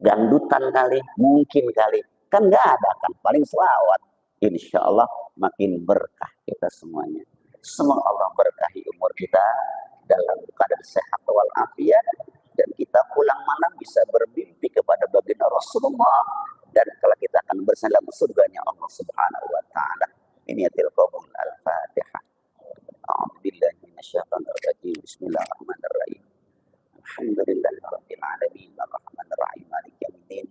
S1: gangdutan kali, mungkin kali, kan nggak ada kan, paling selawat. Insya Allah makin berkah kita semuanya. Semoga Allah berkahi umur kita dalam keadaan sehat walafiat, dan kita pulang malam bisa bermimpi kepada baginda Rasulullah, dan kalau kita akan bersama surganya Allah Subhanahu wa taala. Ini yatil qabul. Al-Fatihah. A'udzubillahi minasyaitonir rajim. Bismillahirrahmanirrahim. Alhamdulillahirabbil alamin arrahmanir rahim maliki yaumiddin.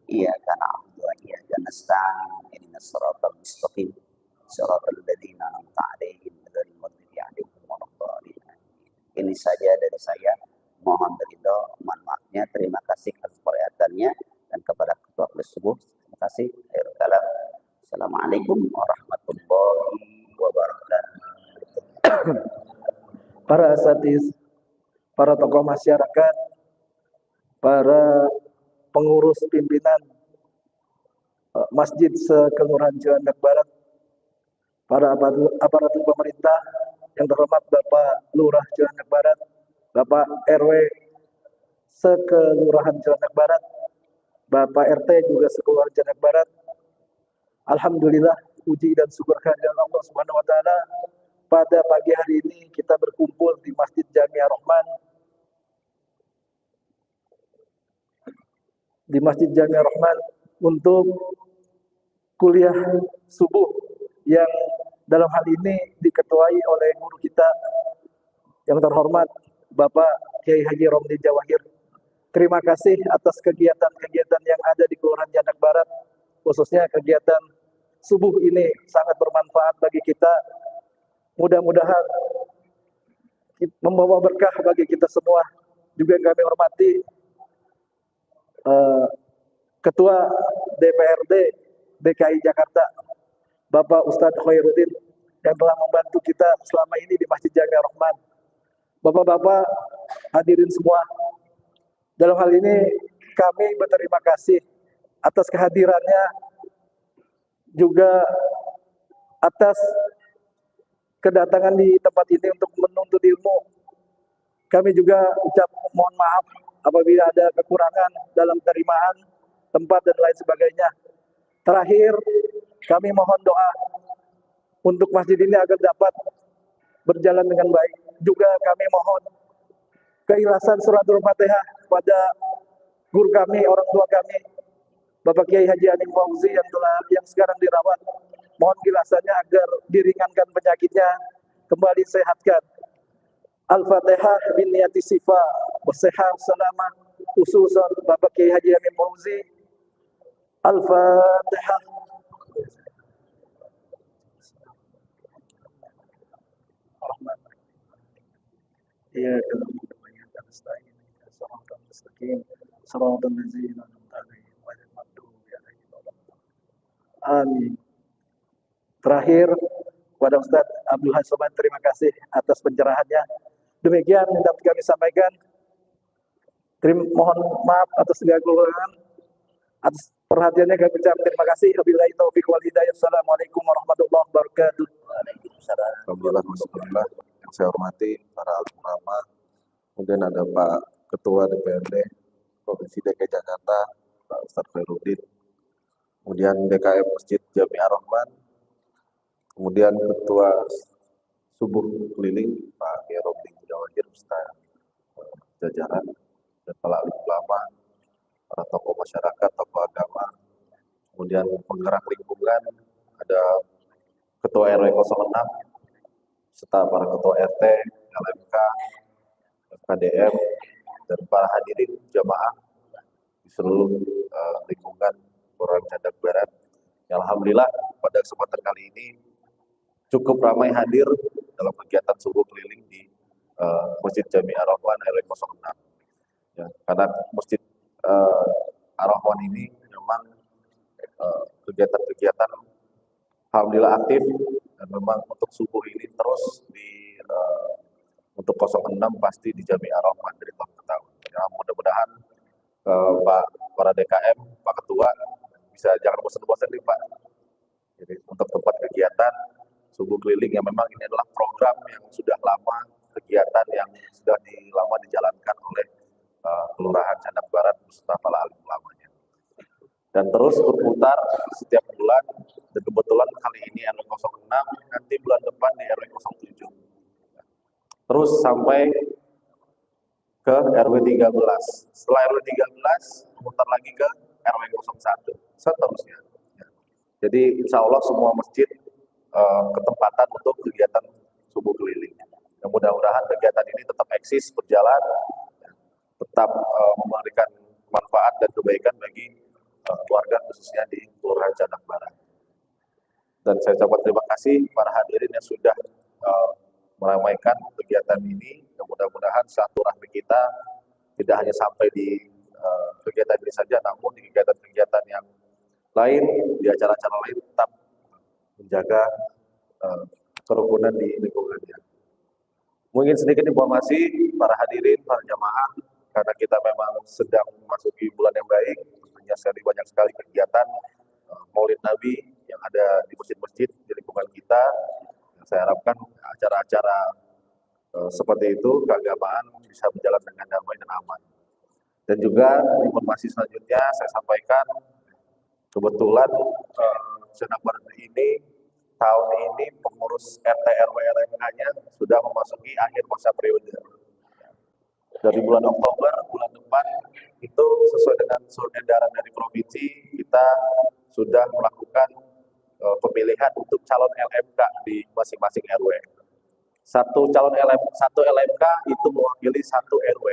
S1: Iyyaka na'budu wa iyyaka nasta'in. Ihdinas siratal mustaqim. Siratal ladzina an'amta 'alaihim ghairil maghdubi 'alaihim waladdallin. Ini saja dari saya. Mohon ridho, mohon maafnya. Terima kasih atas perhatiannya, dan kepada ketua subuh terima kasih. Akhirul kalam. Assalamualaikum warahmatullahi wabarakatuh.
S2: Para asatidz, para tokoh masyarakat, para pengurus pimpinan masjid se-Kelurahan Cilandak Barat, para aparatur pemerintah yang terhormat Bapak Lurah Cilandak Barat, Bapak RW se-Kelurahan Cilandak Barat, Bapak RT juga se-Kelurahan Cilandak Barat. Alhamdulillah, puji dan syukur kehadirat Allah Subhanahu wa taala. Pada pagi hari ini kita berkumpul di Masjid Jamiah Rahman. Di Masjid Jamiah Rahman untuk kuliah subuh yang dalam hal ini diketuai oleh guru kita yang terhormat Bapak Kiai Haji Romli Jawahir. Terima kasih atas kegiatan-kegiatan yang ada di Kelurahan Janak Barat, khususnya kegiatan subuh ini sangat bermanfaat bagi kita. Mudah-mudahan membawa berkah bagi kita semua. Juga yang kami hormati Ketua DPRD DKI Jakarta, Bapak Ustadz Khairuddin, yang telah membantu kita selama ini di Masjid Jami Ar-Rahman. Bapak-bapak, hadirin semua, dalam hal ini kami berterima kasih atas kehadirannya, juga atas kedatangan di tempat ini untuk menuntut ilmu. Kami juga ucap mohon maaf apabila ada kekurangan dalam penerimaan tempat dan lain sebagainya. Terakhir, kami mohon doa untuk masjid ini agar dapat berjalan dengan baik. Juga kami mohon keikhlasan suratul Fatihah pada guru kami, orang tua kami, Bapak Kiai Haji Anim Fauzi yang sekarang dirawat. Mohon keikhlasannya agar diringankan penyakitnya, kembali sehatkan. Al-Fatihah bin niyati sifa wasihah salamah khususan Bapak Kiai Haji Anim Fauzi. Al-Fatihah. Iya, amin. Terakhir, kepada Ustadz Abdul Hasoman, terima kasih atas pencerahannya. Demikian yang dapat kami sampaikan. Mohon maaf atas segala kekurangan. Atas perhatiannya kami ucapkan terima kasih. Wabillahi taufiq wal hidayah. Assalamualaikum warahmatullahi wabarakatuh.
S3: Alhamdulillah, yang saya hormati para alim ulama, kemudian ada Pak Ketua DPRD Provinsi DKI Jakarta, Pak Ustadz Khairuddin, kemudian DKM Masjid Jami Ar-Rahman, kemudian Ketua Subuh Keliling Pak Gerobling Jawahir beserta jajaran dan para alim ulama, para tokoh masyarakat, tokoh agama, kemudian penggerak lingkungan, ada Ketua RW 06, serta para ketua RT, LMK, KDM, dan para hadirin jamaah di seluruh lingkungan Kelurahan Janak Barat. Alhamdulillah pada kesempatan kali ini cukup ramai hadir dalam kegiatan subuh keliling di Masjid Jami Ar-Rahman RW 06. Ya, karena Masjid Ar-Rahman ini memang kegiatan-kegiatan alhamdulillah aktif, dan memang untuk subuh ini terus untuk 06 pasti di Jami Ar-Rahman dari tahun ke tahun. Ya, mudah-mudahan para DKM, Pak Ketua bisa jangan bosan-bosan nih Pak. Jadi untuk tempat kegiatan subuh keliling yang memang ini adalah program yang sudah lama, kegiatan yang sudah lama dijalankan oleh Kelurahan Janak Barat beserta para alim ulamanya. Dan terus berputar setiap bulan, dan kebetulan kali ini RW 06, nanti bulan depan di RW 07. Terus sampai ke RW 13. Setelah RW 13, memutar lagi ke RW 01. Seterusnya. Jadi insya Allah semua masjid ketempatan untuk kegiatan subuh keliling. Dan mudah-mudahan kegiatan ini tetap eksis, berjalan, tetap memberikan manfaat dan kebaikan bagi keluarga khususnya di Kelurahan Janak Barat. Dan saya ucapkan terima kasih para hadirin yang sudah meramaikan kegiatan ini. Mudah-mudahan silaturahmi kita tidak hanya sampai di kegiatan ini saja, namun di kegiatan-kegiatan yang lain, di acara-acara lain tetap menjaga kerukunan di lingkungannya. Mungkin sedikit informasi para hadirin, para jamaah, karena kita memang sedang memasuki bulan yang baik, tentunya banyak sekali kegiatan Maulid Nabi yang ada di masjid-masjid di lingkungan kita. Saya harapkan acara-acara seperti itu keagamaan bisa berjalan dengan damai dan aman. Dan juga informasi selanjutnya saya sampaikan, kebetulan Janak Barat ini tahun ini pengurus RT RW RMK-nya sudah memasuki akhir masa periode. Dari bulan Oktober, bulan depan itu sesuai dengan surat edaran dari provinsi, kita sudah melakukan pemilihan untuk calon LMK di masing-masing RW. Satu LMK itu mewakili satu RW.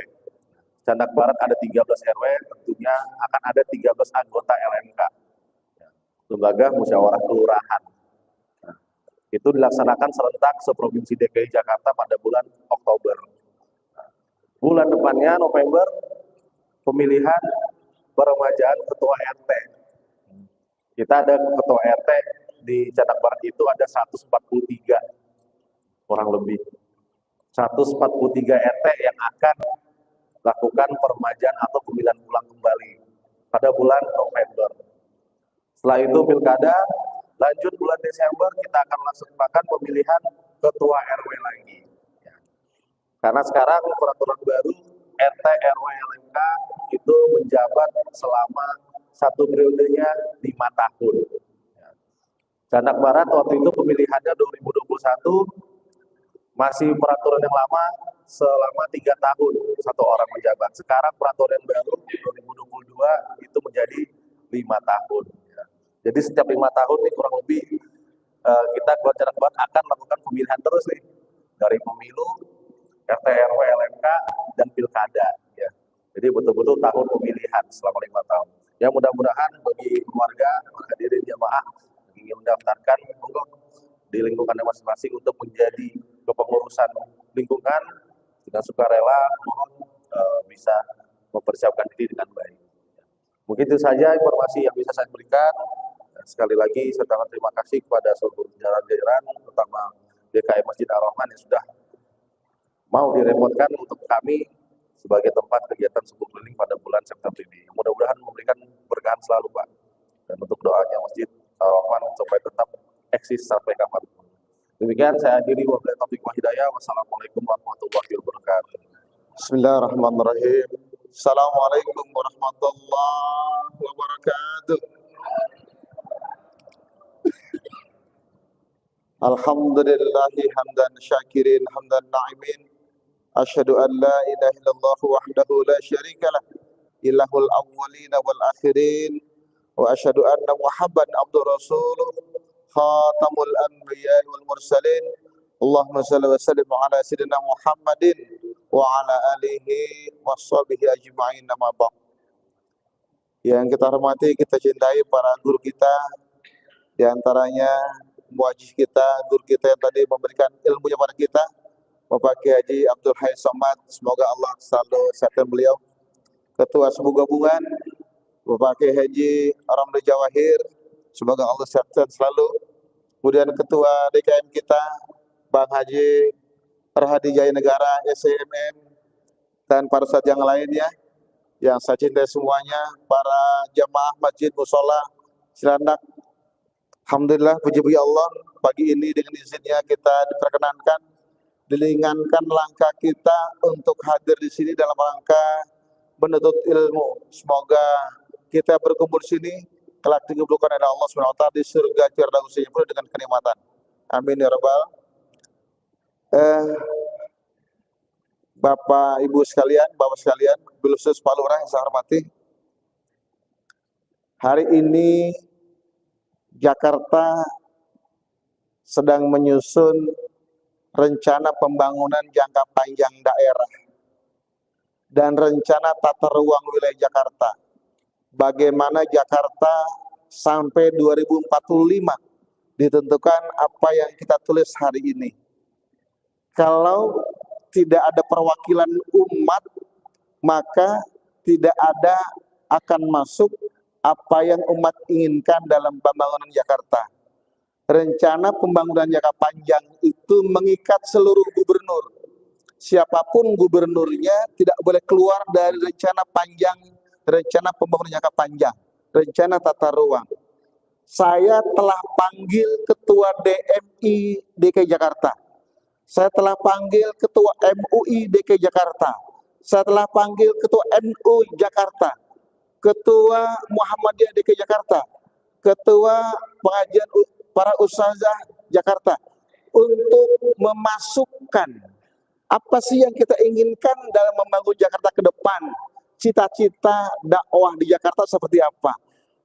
S3: Canak Barat ada 13 RW, tentunya akan ada 13 anggota LMK, Lembaga Musyawarah Kelurahan. Nah, itu dilaksanakan serentak seprovinsi DKI Jakarta pada bulan Oktober. Nah, bulan depannya November pemilihan peremajaan ketua RT. Kita ada ketua RT di Canak Barat itu ada 143 kurang lebih. 143 RT yang akan lakukan peremajaan atau pemilihan ulang kembali pada bulan November. Setelah itu pilkada, lanjut bulan Desember kita akan laksanakan pemilihan ketua RW lagi. Karena sekarang peraturan baru RT RW LMK itu menjabat selama satu periodenya 5 tahun. Canak Barat waktu itu pemilihannya 2021 masih peraturan yang lama selama 3 tahun satu orang menjabat. Sekarang peraturan baru 2022 itu menjadi 5 tahun. Jadi setiap 5 tahun nih kurang lebih kita Canak Barat akan melakukan pemilihan terus nih, dari pemilu, RT RW LMK dan pilkada. Ya. Jadi betul-betul tahun pemilihan selama 5 tahun. Ya mudah-mudahan bagi keluarga, hadirin jamaah yang ingin mendaftarkan, monggo di lingkungannya masing-masing untuk menjadi kepengurusan lingkungan dengan sukarela, mohon bisa mempersiapkan diri dengan baik. Mungkin itu saja informasi yang bisa saya berikan. Dan sekali lagi saya sangat terima kasih kepada seluruh jajaran, terutama DKI Masjid Ar-Rahman yang sudah mau direpotkan untuk kami sebagai tempat kegiatan subuh keliling pada bulan September ini. Mudah-mudahan memberikan berkahan selalu, Pak. Dan untuk doanya Masjid Ar-Rahman supaya tetap eksis sampai kapanpun. Demikian saya akhiri, wabillahi taufiq wal hidayah. Wassalamualaikum warahmatullahi wabarakatuh.
S4: Bismillahirrahmanirrahim. Assalamualaikum warahmatullahi wabarakatuh. Alhamdulillahi hamdan syakirin hamdan na'imin. Asyhadu an la ilaha illallah wahdahu la syarikalah, ilahul awwalin wal akhirin, wa asyhadu anna Muhammadan abdur rasuluh, khatamul anbiya wal mursalin. Allahumma shalli wa sallim ala sayyidina Muhammadin wa ala alihi washabihi ajma'in, nama ba'd. Yang kita hormati, kita cintai para guru kita, di antaranya muwajjih kita, guru kita yang tadi memberikan ilmunya pada kita, Bapak Kiai Haji Abdul Hai Somad, semoga Allah selalu sehatkan beliau. Ketua Sebuah Gabungan Bapak Kiai Haji Ramli Jawahir, semoga Allah sehatkan selalu. Kemudian Ketua DKM kita Bang Haji Rahadi Jaya Negara SCMM, dan para ustadz yang lainnya yang saya cintai semuanya, para jamaah Masjid Mushola Cilandak. Alhamdulillah, puji-puji Allah, pagi ini dengan izinnya kita diperkenankan, diringankan langkah kita untuk hadir di sini dalam rangka menuntut ilmu. Semoga kita berkumpul di sini kelak dikumpulkan oleh Allah SWT di surga Firdausinya penuh dengan kenikmatan. Amin ya rabbal. Bapak Ibu sekalian, Bapak sekalian, khusus Pak Lurah yang saya hormati. Hari ini Jakarta sedang menyusun rencana pembangunan jangka panjang daerah dan rencana tata ruang wilayah Jakarta. Bagaimana Jakarta sampai 2045 ditentukan apa yang kita tulis hari ini. Kalau tidak ada perwakilan umat, maka tidak ada akan masuk apa yang umat inginkan dalam pembangunan Jakarta. Rencana pembangunan jangka panjang itu mengikat seluruh gubernur. Siapapun gubernurnya tidak boleh keluar dari rencana panjang, rencana pembangunan jangka panjang, rencana tata ruang. Saya telah panggil Ketua DMI DKI Jakarta. Saya telah panggil Ketua MUI DKI Jakarta. Saya telah panggil Ketua NU Jakarta, Ketua Muhammadiyah DKI Jakarta, Ketua Pengajian para Ustazah Jakarta, untuk memasukkan apa sih yang kita inginkan dalam membangun Jakarta ke depan. Cita-cita dakwah di Jakarta seperti apa,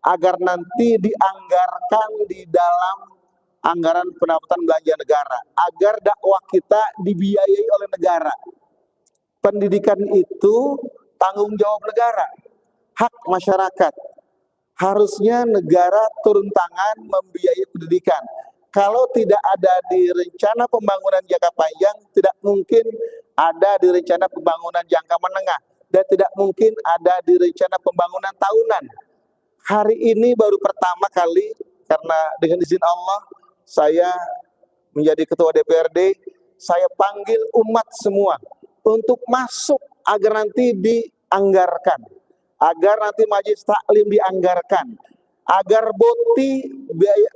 S4: agar nanti dianggarkan di dalam anggaran pendapatan belanja negara, agar dakwah kita dibiayai oleh negara. Pendidikan itu tanggung jawab negara, hak masyarakat. Harusnya negara turun tangan membiayai pendidikan. Kalau tidak ada di rencana pembangunan jangka panjang, tidak mungkin ada di rencana pembangunan jangka menengah, dan tidak mungkin ada di rencana pembangunan tahunan. Hari ini baru pertama kali, karena dengan izin Allah, saya menjadi ketua DPRD, saya panggil umat semua untuk masuk agar nanti dianggarkan, agar nanti majelis taklim dianggarkan, agar BOTI, biaya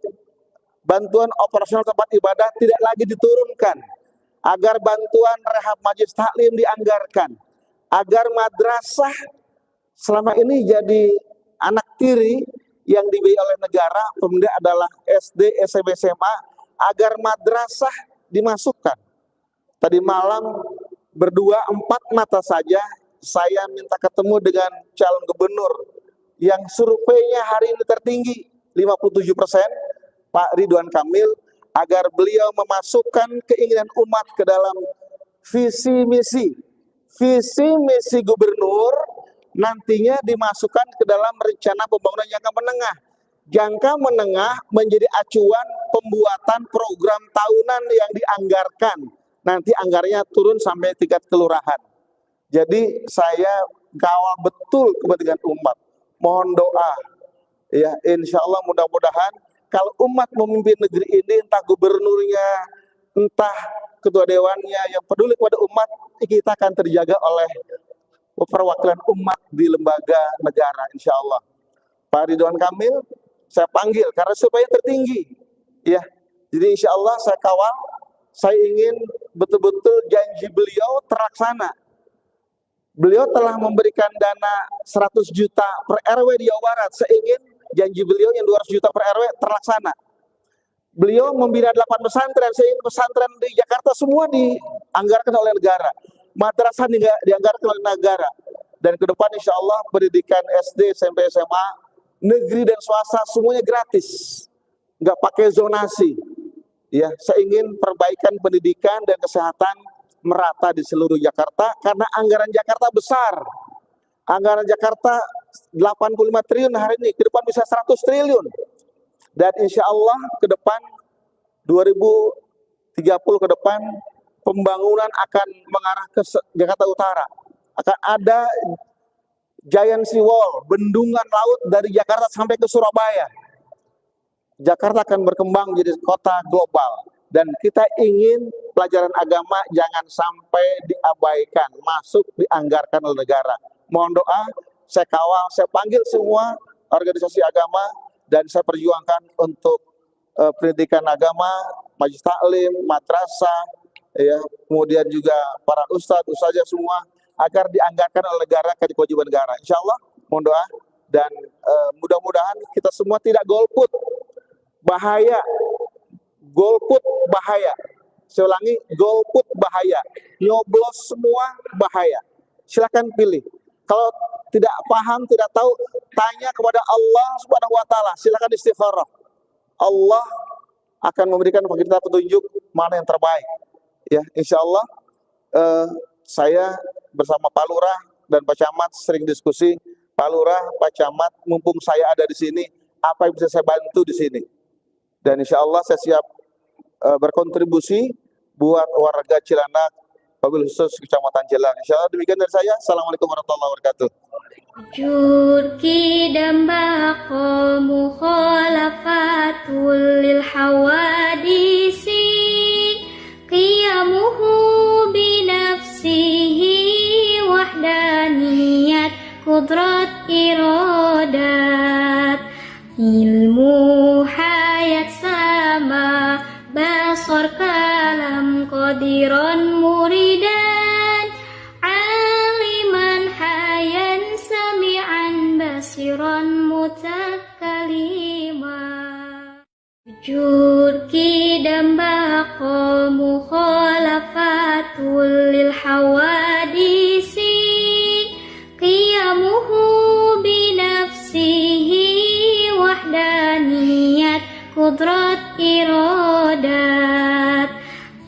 S4: bantuan operasional tempat ibadah tidak lagi diturunkan, agar bantuan rehab majelis taklim dianggarkan, agar madrasah selama ini jadi anak tiri yang dibiayai oleh negara, kemudian adalah SD, SMP, SMA, agar madrasah dimasukkan. Tadi malam berdua 4 mata saja saya minta ketemu dengan calon gubernur yang surveinya hari ini tertinggi 57%, Pak Ridwan Kamil, agar beliau memasukkan keinginan umat ke dalam visi misi gubernur, nantinya dimasukkan ke dalam rencana pembangunan jangka menengah. Jangka menengah menjadi acuan pembuatan program tahunan yang dianggarkan. Nanti anggarnya turun sampai tingkat kelurahan. Jadi saya kawal betul kepentingan umat. Mohon doa. Ya, insya Allah mudah-mudahan kalau umat memimpin negeri ini, entah gubernurnya, entah ketua dewannya yang peduli kepada umat, kita akan terjaga oleh perwakilan umat di lembaga negara, insya Allah. Pak Ridwan Kamil saya panggil karena supaya tertinggi, ya. Jadi insya Allah saya kawal. Saya ingin betul-betul janji beliau terlaksana. Beliau telah memberikan dana 100 juta per RW di Jawa Barat. Saya ingin janji beliau yang 200 juta per RW terlaksana. Beliau membina 8 pesantren. Saya ingin pesantren di Jakarta semua dianggarkan oleh negara. Madrasah dianggarkan oleh negara. Dan ke depan insya Allah pendidikan SD, SMP, SMA, negeri dan swasta semuanya gratis. Nggak pakai zonasi. Ya, saya ingin perbaikan pendidikan dan kesehatan merata di seluruh Jakarta karena anggaran Jakarta besar. Anggaran Jakarta 85 triliun hari ini, ke depan bisa 100 triliun. Dan insya Allah ke depan 2030 ke depan pembangunan akan mengarah ke Jakarta Utara. Akan ada giant sea wall, bendungan laut dari Jakarta sampai ke Surabaya. Jakarta akan berkembang menjadi kota global. Dan kita ingin pelajaran agama jangan sampai diabaikan, masuk dianggarkan oleh negara. Mohon doa, saya kawal, saya panggil semua organisasi agama dan saya perjuangkan untuk pendidikan agama, majelis taklim, madrasah, ya, kemudian juga para ustadz, ustazah semua agar dianggarkan oleh negara ke kewajiban negara. Insya Allah, mohon doa dan mudah-mudahan kita semua tidak golput. Bahaya, golput bahaya. Saya ulangi, golput bahaya. Nyoblos semua bahaya. Silakan pilih. Kalau tidak paham, tidak tahu, tanya kepada Allah Subhanahu wa taala. Silakan istikharah. Allah akan memberikan bagi kita petunjuk mana yang terbaik. Ya, insya Allah saya bersama Pak Lurah dan Pak Camat sering diskusi. Pak Lurah, Pak Camat, mumpung saya ada di sini, apa yang bisa saya bantu di sini? Dan insya Allah saya siap berkontribusi buat warga Cilandak, wabil khusus Kecamatan Jelang. Insya Allah demikian dari saya. Assalamualaikum warahmatullahi wabarakatuh.
S5: Jud kidam baqa mukhalafatul lil hawadisi qiyamuhu binafsihi wahdaniyat kudrat iradat ilmu hayat sama basar kalam qadiran muridan aliman hayan sami'an basiran mutakalima wujud kidam baqa mukhalafatul lil hawadisi qiyamuhu binafsihi wahdaniyat kudrat iradat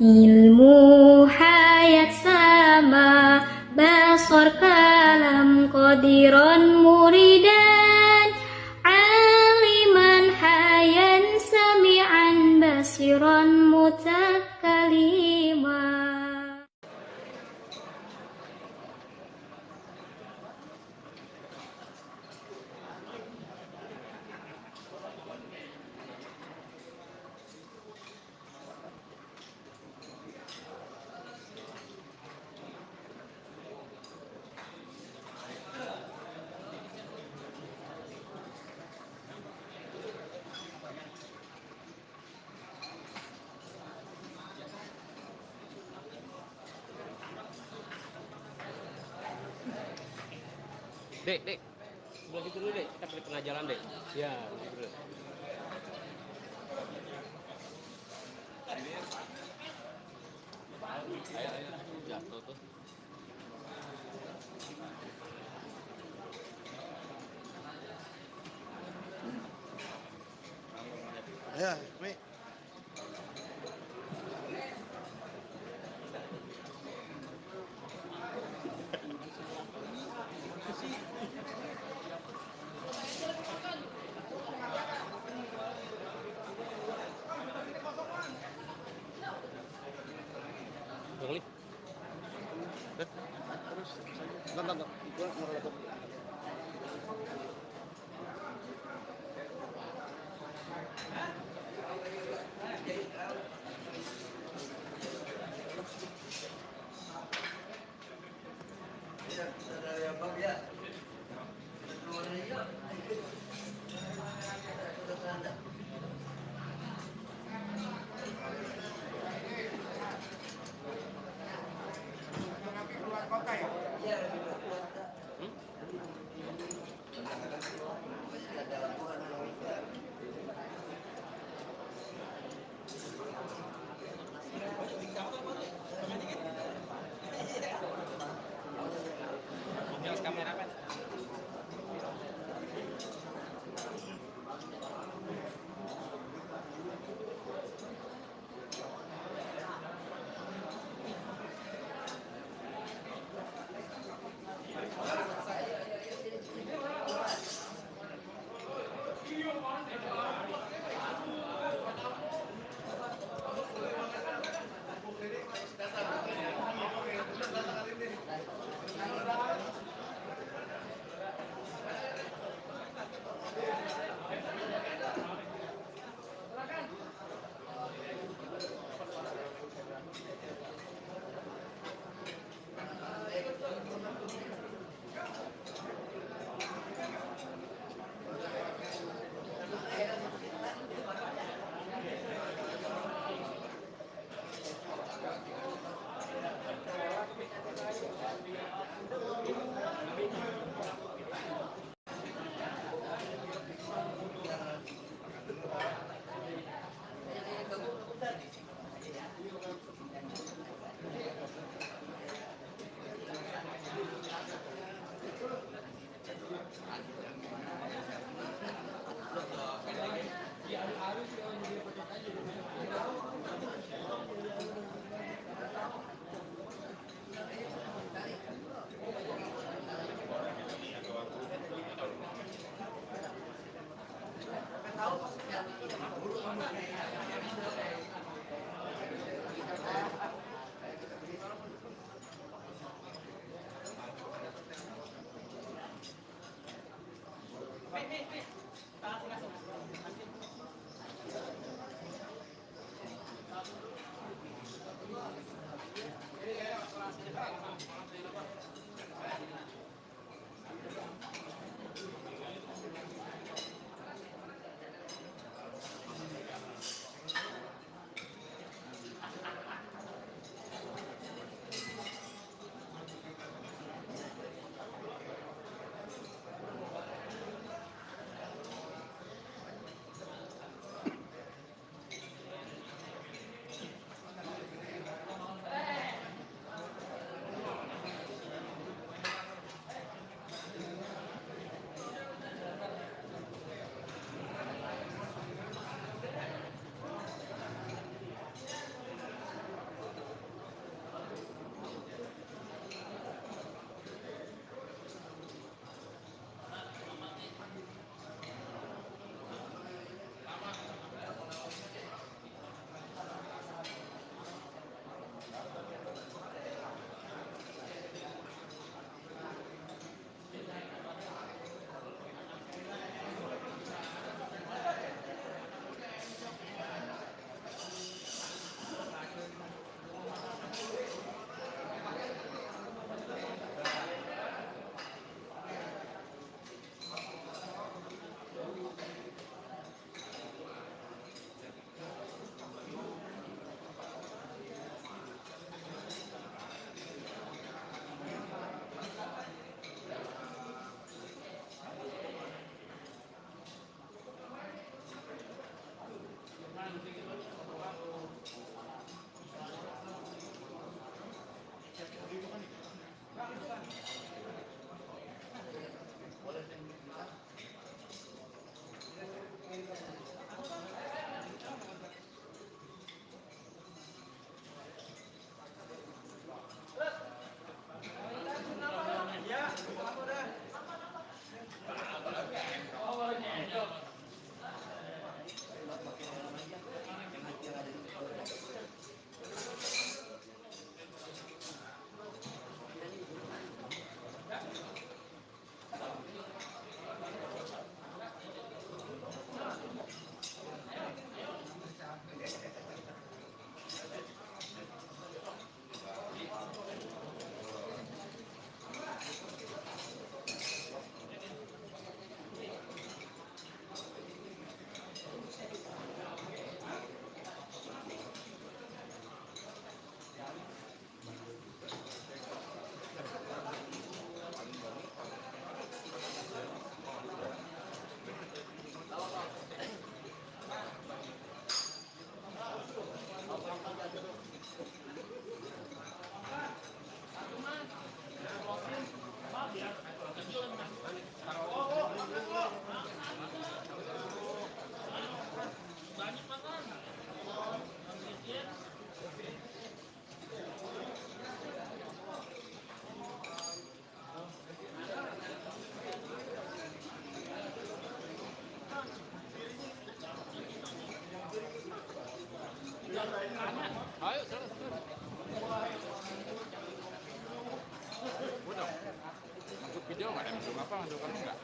S5: ilmu hayat sama basar kalam qadiran muridan aliman hayan sami'an basiran mutakalima.
S6: Dek, sebelah situ dulu dek, kita pergi tengah jalan dek. Ya, gitu dulu. Ayo, jatuh tuh.
S7: Ya, Mi.
S6: Bang Li.
S7: Terus, nonton. Gua naruh laptop.
S6: Ayo, silakan. Udah. Masuk video nggak ada? Masuk apa? Masuk kamu nggak?